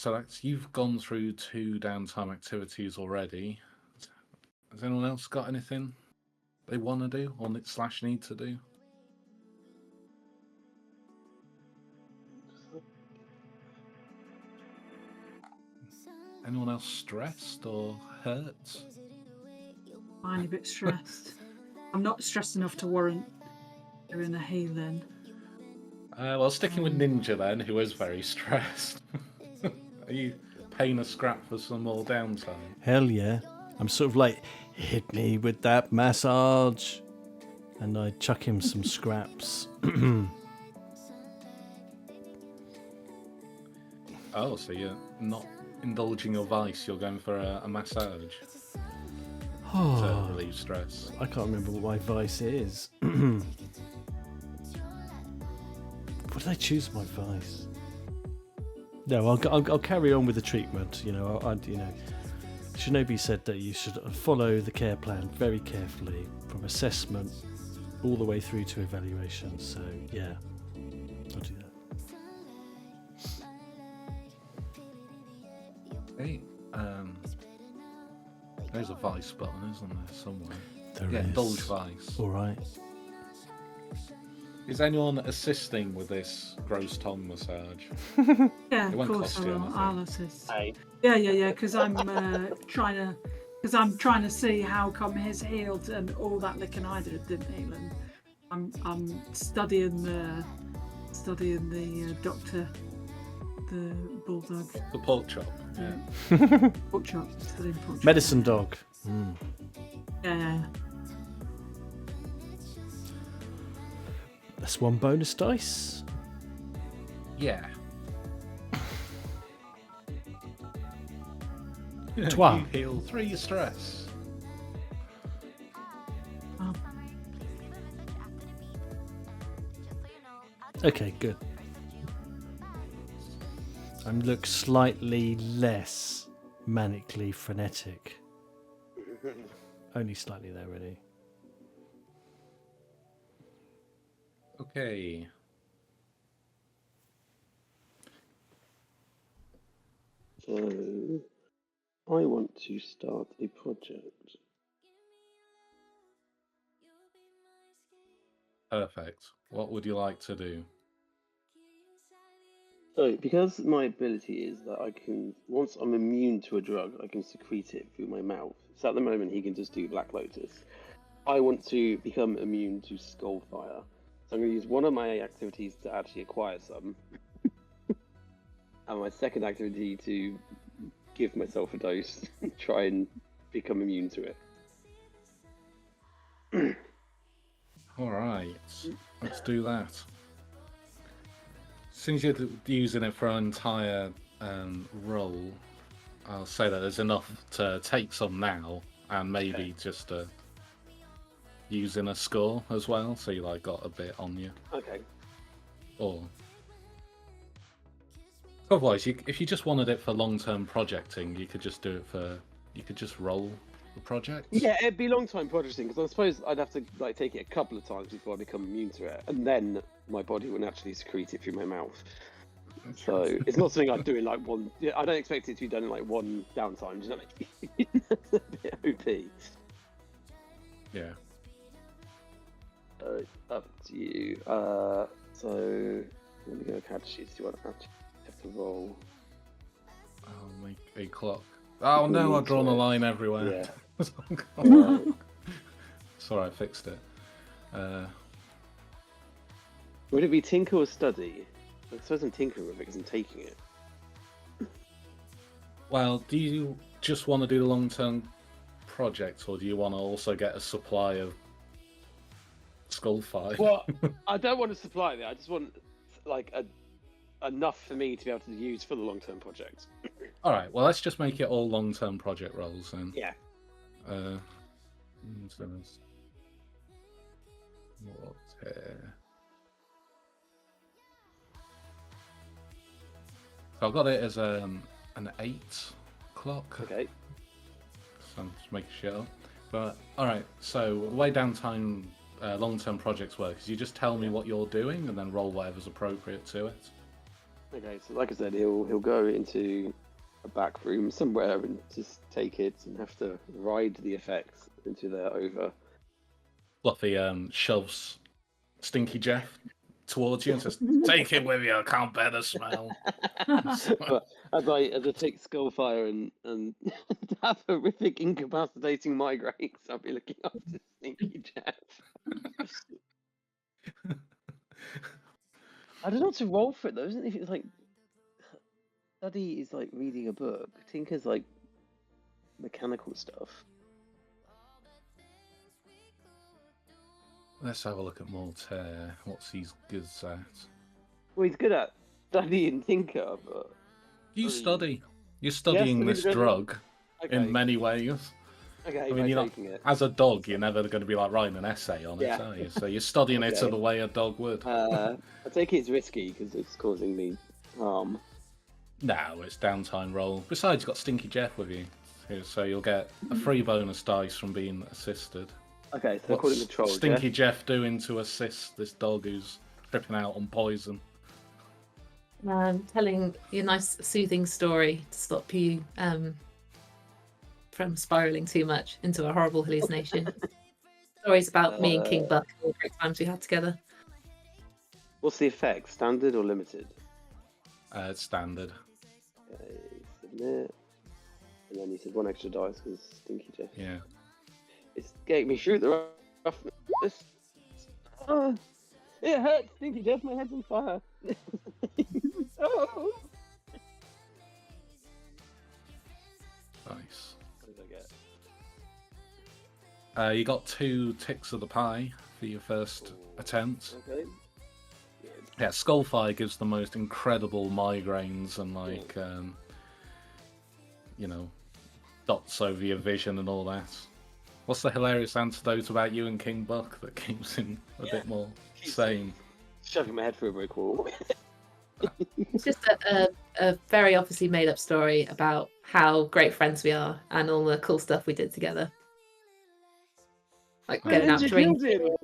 [SPEAKER 1] So that's you've gone through 2 downtime activities already. Has anyone else got anything they want to do or slash need to do? Anyone else stressed or hurt?
[SPEAKER 5] Tiny bit stressed. I'm not stressed enough to warrant doing a healing.
[SPEAKER 1] Well, sticking with Ninja then, who is very stressed. Are you paying a scrap for some more downtime?
[SPEAKER 2] Hell yeah. I'm sort of like, hit me with that massage. And I chuck him some scraps.
[SPEAKER 1] Oh, so you're not indulging your vice, you're going for a massage to
[SPEAKER 2] Oh,
[SPEAKER 1] relieve stress.
[SPEAKER 2] I can't remember what my vice is. What did I choose my vice? No, I'll carry on with the treatment. You know, Shinobi said that you should follow the care plan very carefully from assessment all the way through to evaluation. So yeah, I'll do that.
[SPEAKER 1] Hey, there's a vice button, isn't there, somewhere?
[SPEAKER 2] There
[SPEAKER 1] Yeah,
[SPEAKER 2] is.
[SPEAKER 1] indulge vice.
[SPEAKER 2] All right.
[SPEAKER 1] Is anyone assisting with this gross tongue massage?
[SPEAKER 5] Yeah,
[SPEAKER 1] It
[SPEAKER 5] of
[SPEAKER 1] won't
[SPEAKER 5] course
[SPEAKER 1] cost
[SPEAKER 5] I
[SPEAKER 1] you
[SPEAKER 5] will.
[SPEAKER 1] anything.
[SPEAKER 5] I'll assist.
[SPEAKER 3] Hey,
[SPEAKER 5] Yeah, because I'm trying to see how come his healed and all that licking I did didn't heal him. I'm studying the doctor, the bulldog,
[SPEAKER 1] The pork chop. Yeah.
[SPEAKER 5] pork chop, studying pork chop.
[SPEAKER 2] Medicine dog. Mm.
[SPEAKER 5] Yeah.
[SPEAKER 2] That's one bonus dice.
[SPEAKER 1] Yeah.
[SPEAKER 2] Twa.
[SPEAKER 1] You heal 3 stress.
[SPEAKER 5] Oh,
[SPEAKER 2] Okay, good. I look slightly less manically frenetic. Only slightly there, really.
[SPEAKER 1] Okay.
[SPEAKER 3] so I want to start a project.
[SPEAKER 1] Perfect. What would you like to do?
[SPEAKER 3] So, because my ability is that I can, once I'm immune to a drug, I can secrete it through my mouth. So at the moment, he can just do Black Lotus. I want to become immune to Skullfire. So I'm going to use one of my activities to actually acquire some. And my second activity to give myself a dose, try and become immune to it.
[SPEAKER 1] All right. Let's do that. Since you're using it for an entire roll, I'll say that there's enough to take some now, and maybe just using a score as well, so you like got a bit on you.
[SPEAKER 3] Okay.
[SPEAKER 1] Or otherwise, if you just wanted it for long-term projecting, you could just do it for. You could just roll the project.
[SPEAKER 3] Yeah, it'd be long time projecting because I suppose I'd have to like take it a couple of times before I become immune to it, and then my body would naturally secrete it through my mouth. So it's not something I'd do in like one. Yeah, I don't expect it to be done in like one downtime. Do you know what I mean? That's a bit OP.
[SPEAKER 1] Yeah.
[SPEAKER 3] Up to you. So let me go catch sheets. Do you want to actually have to roll?
[SPEAKER 1] I'll make a clock. Oh no, I've drawn a line everywhere.
[SPEAKER 3] Yeah.
[SPEAKER 1] Alright. Sorry, I fixed it.
[SPEAKER 3] Would it be tinker or study? I suppose I'm tinkering with it because I'm taking it.
[SPEAKER 1] Well, do you just want to do the long-term project, or do you want to also get a supply of Skullfire?
[SPEAKER 3] Well, I don't want to supply it. I just want like enough for me to be able to use for the long-term project.
[SPEAKER 1] All right. Well, let's just make it all long-term project rolls then.
[SPEAKER 3] Yeah.
[SPEAKER 1] MORTARE. So I've got it as an 8 clock.
[SPEAKER 3] Okay.
[SPEAKER 1] So I'm just making shit up. But all right. So the way downtime long-term projects work is you just tell me what you're doing and then roll whatever's appropriate to it.
[SPEAKER 3] Okay, so like I said, he'll go into a back room somewhere and just take it and have to ride the effects until they're over.
[SPEAKER 1] Fluffy shoves Stinky Jeff towards you and says, "Take it with you. I can't bear the smell."
[SPEAKER 3] But as I take Skullfire and have horrific incapacitating migraines, I'll be looking after Stinky Jeff. I don't know what to roll for it though, isn't it? If it's like Study is like reading a book, Tinker's like mechanical stuff.
[SPEAKER 1] Let's have a look at Mortare. What's he's good at?
[SPEAKER 3] Well, he's good at Study and Tinker, but
[SPEAKER 1] You
[SPEAKER 3] I mean,
[SPEAKER 1] study. You're studying
[SPEAKER 3] I mean,
[SPEAKER 1] this drug
[SPEAKER 3] okay.
[SPEAKER 1] in many ways.
[SPEAKER 3] Okay,
[SPEAKER 1] I mean, you're not,
[SPEAKER 3] taking it.
[SPEAKER 1] as a dog, you're never going to be like writing an essay on it,
[SPEAKER 3] Yeah.
[SPEAKER 1] are you? So you're studying it
[SPEAKER 3] Okay.
[SPEAKER 1] the way a dog would.
[SPEAKER 3] I take it it's risky because it's causing me harm.
[SPEAKER 1] No, it's downtime roll. Besides, you've got Stinky Jeff with you, so you'll get a free bonus dice from being assisted.
[SPEAKER 3] Okay, so according to Troll,
[SPEAKER 1] Stinky Jeff doing to assist this dog who's tripping out on poison?
[SPEAKER 4] Telling you a nice soothing story to stop you from spiraling too much into a horrible hallucination. Stories about me and King Buck and all the great times we had together.
[SPEAKER 3] What's the effect? Standard or limited?
[SPEAKER 1] It's standard.
[SPEAKER 3] Okay, submit. And then he said one extra dice because Stinky Jeff.
[SPEAKER 1] Yeah.
[SPEAKER 3] It's getting me through the roughness. It hurts, Stinky Jeff. My head's on fire. Oh.
[SPEAKER 1] Nice.
[SPEAKER 3] What did I get?
[SPEAKER 1] You got 2 ticks of the pie for your first attempt.
[SPEAKER 3] Okay.
[SPEAKER 1] Yeah, Skullfire gives the most incredible migraines and like, dots over your vision and all that. What's the hilarious anecdote about you and King Buck that keeps him a bit more sane?
[SPEAKER 3] Shoving my head through a brick wall.
[SPEAKER 4] It's just a very obviously made up story about how great friends we are and all the cool stuff we did together. Like going out drinking.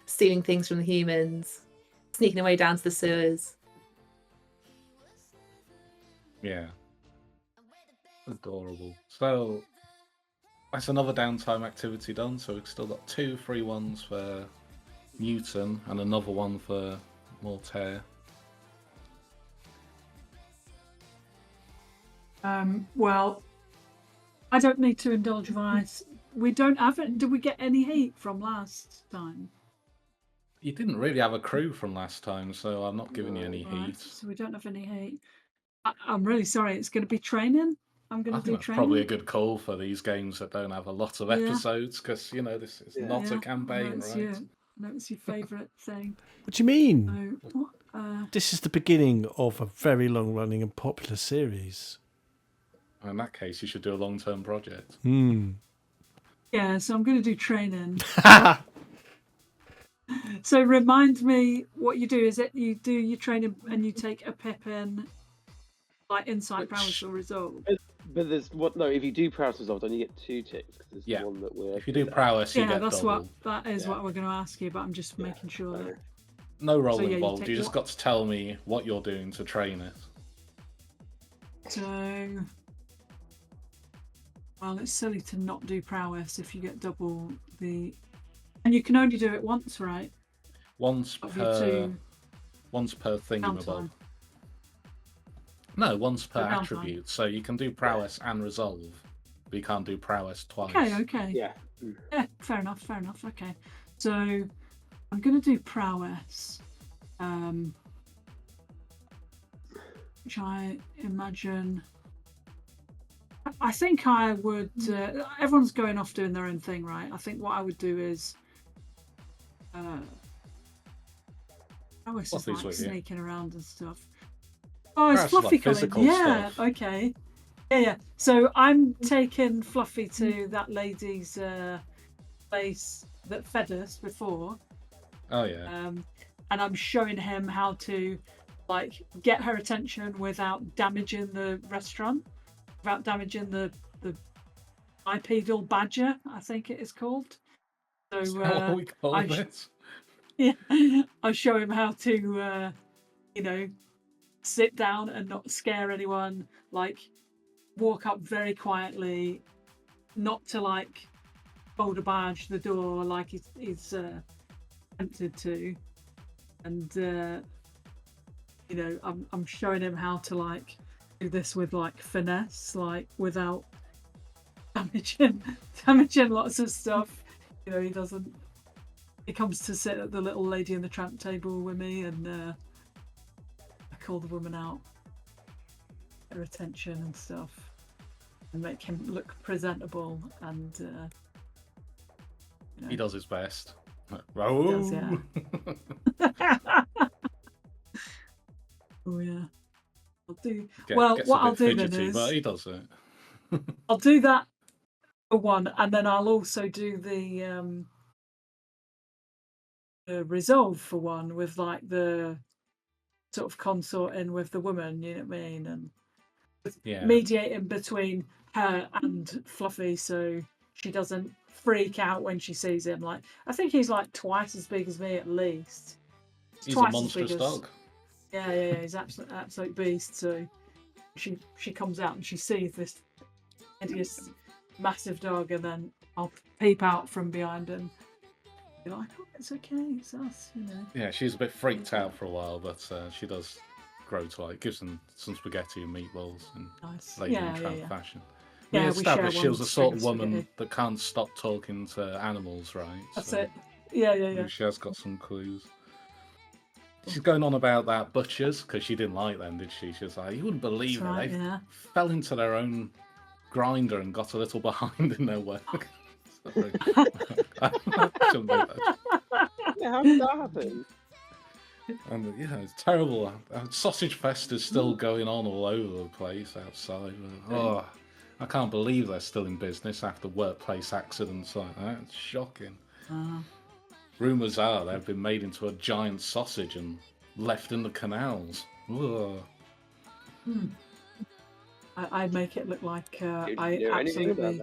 [SPEAKER 4] Stealing things from the humans, sneaking away down to the sewers.
[SPEAKER 1] Yeah. Adorable. So, that's another downtime activity done. So we've still got 2 free ones for Newton and another one for Mortare.
[SPEAKER 5] Well, I don't need to indulge vice. We don't have it. Did we get any heat from last time?
[SPEAKER 1] You didn't really have a crew from last time, so I'm not giving you any
[SPEAKER 5] Right,
[SPEAKER 1] heat.
[SPEAKER 5] so we don't have any heat. I'm really sorry. It's going to be training. I'm going
[SPEAKER 1] I
[SPEAKER 5] to
[SPEAKER 1] think
[SPEAKER 5] do
[SPEAKER 1] that's
[SPEAKER 5] training.
[SPEAKER 1] probably a good call for these games that don't have a lot of
[SPEAKER 5] Yeah.
[SPEAKER 1] episodes, because this is not a campaign, right?
[SPEAKER 5] That's your favourite thing.
[SPEAKER 2] What do you mean?
[SPEAKER 5] So,
[SPEAKER 2] This is the beginning of a very long-running and popular series.
[SPEAKER 1] In that case, you should do a long-term project.
[SPEAKER 5] yeah, so I'm going to do training. So remind me what you do. Is it you do your training and you take a pip in, like insight, prowess, or resolve?
[SPEAKER 3] But there's what? No, if you do prowess resolve, then you get 2 ticks because there's
[SPEAKER 1] Yeah.
[SPEAKER 3] one that we're.
[SPEAKER 1] If you do prowess, you
[SPEAKER 5] Yeah,
[SPEAKER 1] get
[SPEAKER 5] that's
[SPEAKER 1] double.
[SPEAKER 5] what we're going to ask you. But I'm just making sure that.
[SPEAKER 1] No roll
[SPEAKER 5] So, yeah, you
[SPEAKER 1] involved.
[SPEAKER 5] take
[SPEAKER 1] You just
[SPEAKER 5] one-
[SPEAKER 1] got to tell me what you're doing to train it.
[SPEAKER 5] So, well, it's silly to not do prowess if you get double the, and you can only do it once, right?
[SPEAKER 1] Once
[SPEAKER 5] Of your
[SPEAKER 1] per
[SPEAKER 5] 2
[SPEAKER 1] thingamabob.
[SPEAKER 5] downtime.
[SPEAKER 1] No, once per
[SPEAKER 5] For downtime.
[SPEAKER 1] attribute. So you can do prowess and resolve, but you can't do prowess twice.
[SPEAKER 5] Okay.
[SPEAKER 3] Yeah.
[SPEAKER 5] Yeah, fair enough. Okay. So I'm going to do prowess, which I imagine. I think I would. Everyone's going off doing their own thing, right? I think what I would do is. Prowess is
[SPEAKER 1] Fluffy's
[SPEAKER 5] like
[SPEAKER 1] with you.
[SPEAKER 5] sneaking around and stuff. Oh, it's
[SPEAKER 1] Prowess is like
[SPEAKER 5] Fluffy coming.
[SPEAKER 1] physical
[SPEAKER 5] Yeah.
[SPEAKER 1] stuff.
[SPEAKER 5] Okay. Yeah. So I'm taking Fluffy to that lady's place that fed us before,
[SPEAKER 1] Oh yeah.
[SPEAKER 5] and I'm showing him how to like get her attention without damaging the restaurant, without damaging the bipedal badger, I think it is called. So
[SPEAKER 1] Is that what we call
[SPEAKER 5] I
[SPEAKER 1] it?
[SPEAKER 5] Yeah, I show him how to, sit down and not scare anyone. Like, walk up very quietly, not to like hold a badge the door like he's tempted to, and I'm showing him how to like do this with like finesse, like without damaging lots of stuff. He doesn't. He comes to sit at the little lady in the tramp table with me, and I call the woman out, her attention and stuff, and make him look presentable. And
[SPEAKER 1] he does his best.
[SPEAKER 5] He does, yeah. Oh yeah. I'll do. What I'll do then is,
[SPEAKER 1] but he does it.
[SPEAKER 5] I'll do that for one, and then I'll also do the resolve for one, with like the sort of consorting with the woman, you know what I mean, and mediating between her and Fluffy, so she doesn't freak out when she sees him. Like, I think he's like twice as big as me at least.
[SPEAKER 1] He's a monstrous dog.
[SPEAKER 5] Yeah, he's absolute beast. So she comes out and she sees this hideous, massive dog, and then I'll peep out from behind him. Be like, oh, it's okay, it's us,
[SPEAKER 1] Yeah, she's a bit freaked out for a while, but she does grow to like, gives them some spaghetti and meatballs in lady in tramp fashion. We established she was the sort of woman that can't stop talking to animals, right?
[SPEAKER 5] That's it. Yeah.
[SPEAKER 1] She has got some clues. She's going on about that butchers, because she didn't like them, did she? She was like, you wouldn't believe it. Right, they fell into their own grinder and got a little behind in their work.
[SPEAKER 3] How did that happen?
[SPEAKER 1] And it's terrible. Sausage Fest is still going on all over the place outside. Oh, I can't believe they're still in business after workplace accidents like that. It's shocking. Rumours are they've been made into a giant sausage and left in the canals.
[SPEAKER 5] I make it look like I absolutely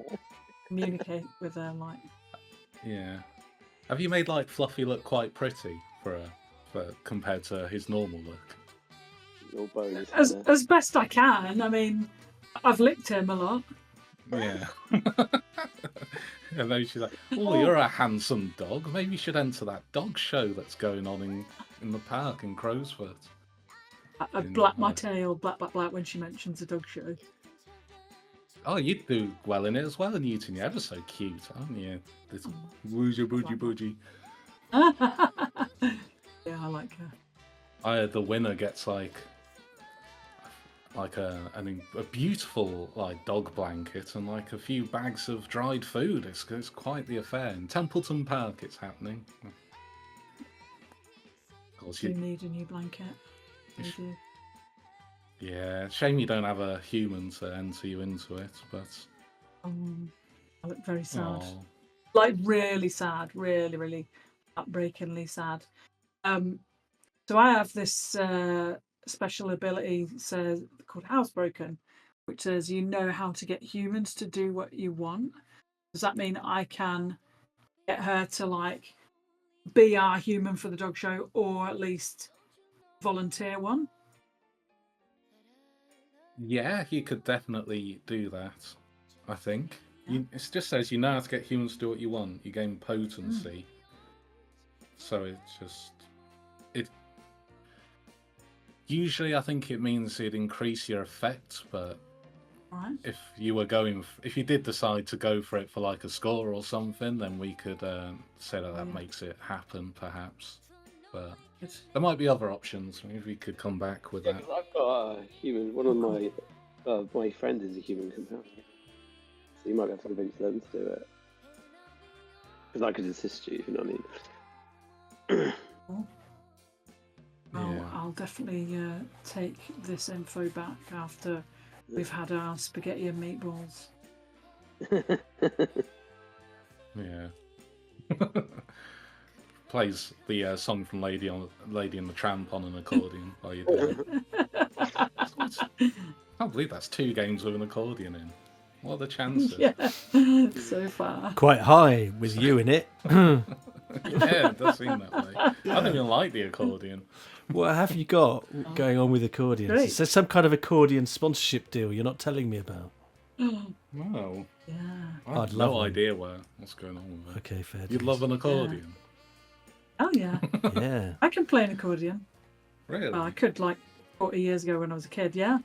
[SPEAKER 5] communicate with them. Like,
[SPEAKER 1] yeah. Have you made like Fluffy look quite pretty for compared to his normal look?
[SPEAKER 5] As best I can. I mean, I've licked him a lot.
[SPEAKER 1] Yeah. And then she's like, oh, you're a handsome dog. Maybe you should enter that dog show that's going on in the park in Crowsfoot.
[SPEAKER 5] I black my tail, black, when she mentions the dog show.
[SPEAKER 1] Oh, you'd do well in it as well, and Newton. You're ever so cute, aren't you? This woozy boogie.
[SPEAKER 5] Yeah, I like her.
[SPEAKER 1] The winner gets like a beautiful like dog blanket and like a few bags of dried food. It's quite the affair. In Templeton Park it's happening. Of course,
[SPEAKER 5] you need a new blanket. You do.
[SPEAKER 1] Yeah, shame you don't have a human to enter you into it, but
[SPEAKER 5] I look very sad.
[SPEAKER 1] Aww.
[SPEAKER 5] Like really sad, really heartbreakingly sad. So I have this special ability called Housebroken, which says you know how to get humans to do what you want. Does that mean I can get her to like be our human for the dog show, or at least volunteer one?
[SPEAKER 1] Yeah, you could definitely do that, I think. It just says you know how to get humans to do what you want. You gain potency. So usually I think it means it'd increase your effect, but if you did decide to go for it for like a score or something, then we could say that makes it happen, perhaps. But there might be other options. Maybe we could come back with that.
[SPEAKER 3] I've got a human. One of my friends is a human companion, so you might have to convince them to do it. Because I could assist you, if you know what I mean.
[SPEAKER 5] I'll definitely take this info back after we've had our spaghetti and meatballs.
[SPEAKER 1] Yeah. Plays the song from Lady and the Tramp on an accordion while you're doing it. I can't believe that's 2 games with an accordion in. What are the chances?
[SPEAKER 5] Yeah, so far.
[SPEAKER 2] Quite high with you in it.
[SPEAKER 1] Yeah, it does seem that way. I don't even like the accordion.
[SPEAKER 2] What have you got going on with accordions?
[SPEAKER 5] Great.
[SPEAKER 2] Is there some kind of accordion sponsorship deal you're not telling me about?
[SPEAKER 1] No,
[SPEAKER 5] Yeah.
[SPEAKER 1] I have
[SPEAKER 2] I'd love
[SPEAKER 1] no
[SPEAKER 2] one.
[SPEAKER 1] idea what's going on with it.
[SPEAKER 2] Okay, fair.
[SPEAKER 1] You'd
[SPEAKER 2] dues.
[SPEAKER 1] love an accordion.
[SPEAKER 5] Oh yeah.
[SPEAKER 2] Yeah.
[SPEAKER 5] I can play an accordion.
[SPEAKER 1] Really?
[SPEAKER 5] Well, I could like 40 years ago when I was a kid. Yeah.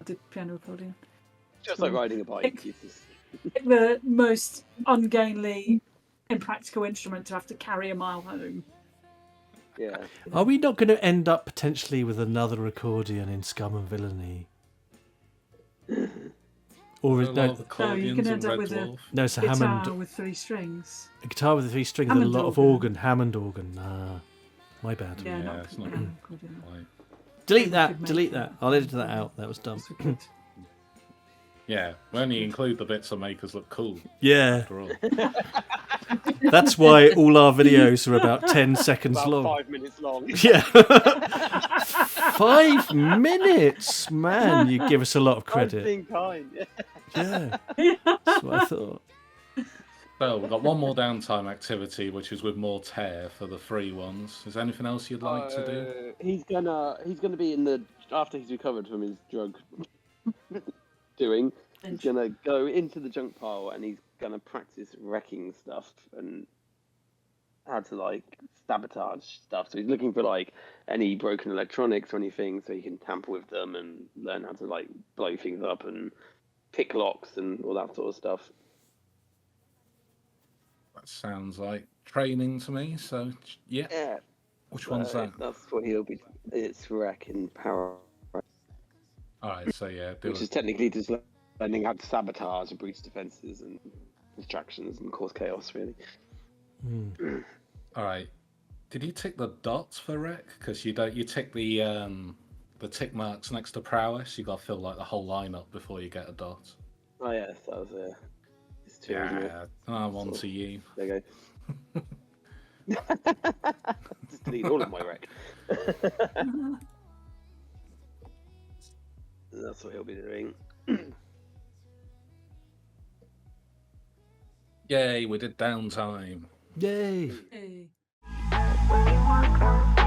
[SPEAKER 5] I did piano accordion.
[SPEAKER 3] Just like riding a bike.
[SPEAKER 5] The most ungainly, impractical instrument to have to carry a mile home.
[SPEAKER 3] Yeah.
[SPEAKER 2] Are we not going to end up potentially with another accordion in Scum and Villainy? Or is,
[SPEAKER 1] A lot
[SPEAKER 2] no,
[SPEAKER 1] of accordions
[SPEAKER 5] end
[SPEAKER 1] and
[SPEAKER 5] up
[SPEAKER 1] Red
[SPEAKER 5] with a-
[SPEAKER 1] Dwarf.
[SPEAKER 2] no, it's a
[SPEAKER 5] Guitar
[SPEAKER 2] Hammond.
[SPEAKER 5] with 3 strings.
[SPEAKER 2] A guitar with 3 strings and a
[SPEAKER 5] Hammond
[SPEAKER 2] lot of
[SPEAKER 5] organ.
[SPEAKER 2] organ. Hammond organ. Ah, my bad.
[SPEAKER 5] Yeah,
[SPEAKER 1] Yeah,
[SPEAKER 5] not
[SPEAKER 1] it's not
[SPEAKER 5] accordion.
[SPEAKER 1] Like,
[SPEAKER 2] Delete
[SPEAKER 5] could
[SPEAKER 2] that.
[SPEAKER 5] make
[SPEAKER 2] Delete
[SPEAKER 5] it.
[SPEAKER 2] that. I'll edit that out. That was dumb.
[SPEAKER 5] Yes, we could.
[SPEAKER 1] yeah, we only include the bits that make us look cool.
[SPEAKER 2] Yeah,
[SPEAKER 1] After all.
[SPEAKER 2] that's why all our videos are about 10 seconds
[SPEAKER 3] About
[SPEAKER 2] long.
[SPEAKER 3] 5 minutes long.
[SPEAKER 2] Yeah. 5 minutes, man. You give us a lot of
[SPEAKER 3] I'm
[SPEAKER 2] credit.
[SPEAKER 3] being kind.
[SPEAKER 2] Yeah, that's what I thought.
[SPEAKER 1] So we've got one more downtime activity, which is with MORTARE for the free ones. Is there anything else you'd like to do?
[SPEAKER 3] He's gonna be in the after he's recovered from his drug doing. He's gonna go into the junk pile and he's gonna practice wrecking stuff and how to like sabotage stuff. So he's looking for like any broken electronics or anything, so he can tamper with them and learn how to like blow things up and pick locks and all that sort of stuff.
[SPEAKER 1] That sounds like training to me. So yeah,
[SPEAKER 3] Yeah.
[SPEAKER 1] which one's that?
[SPEAKER 3] That's what he'll be. It's wreck and power,
[SPEAKER 1] All right, so yeah, do
[SPEAKER 3] which
[SPEAKER 1] it.
[SPEAKER 3] is technically just learning how to sabotage and breach defenses and distractions and cause chaos. Really.
[SPEAKER 1] All right. Did you tick the dots for wreck? Because you don't. You tick the tick marks next to prowess. You got to fill like the whole lineup before you get a dot.
[SPEAKER 3] Oh yes, that was it's two, isn't it?
[SPEAKER 1] Yeah, one to you.
[SPEAKER 3] There you go. Just delete all of my wreck. That's what he'll be doing.
[SPEAKER 1] Yay, we did downtime.
[SPEAKER 2] Yay.
[SPEAKER 5] Hey.
[SPEAKER 6] When you walk out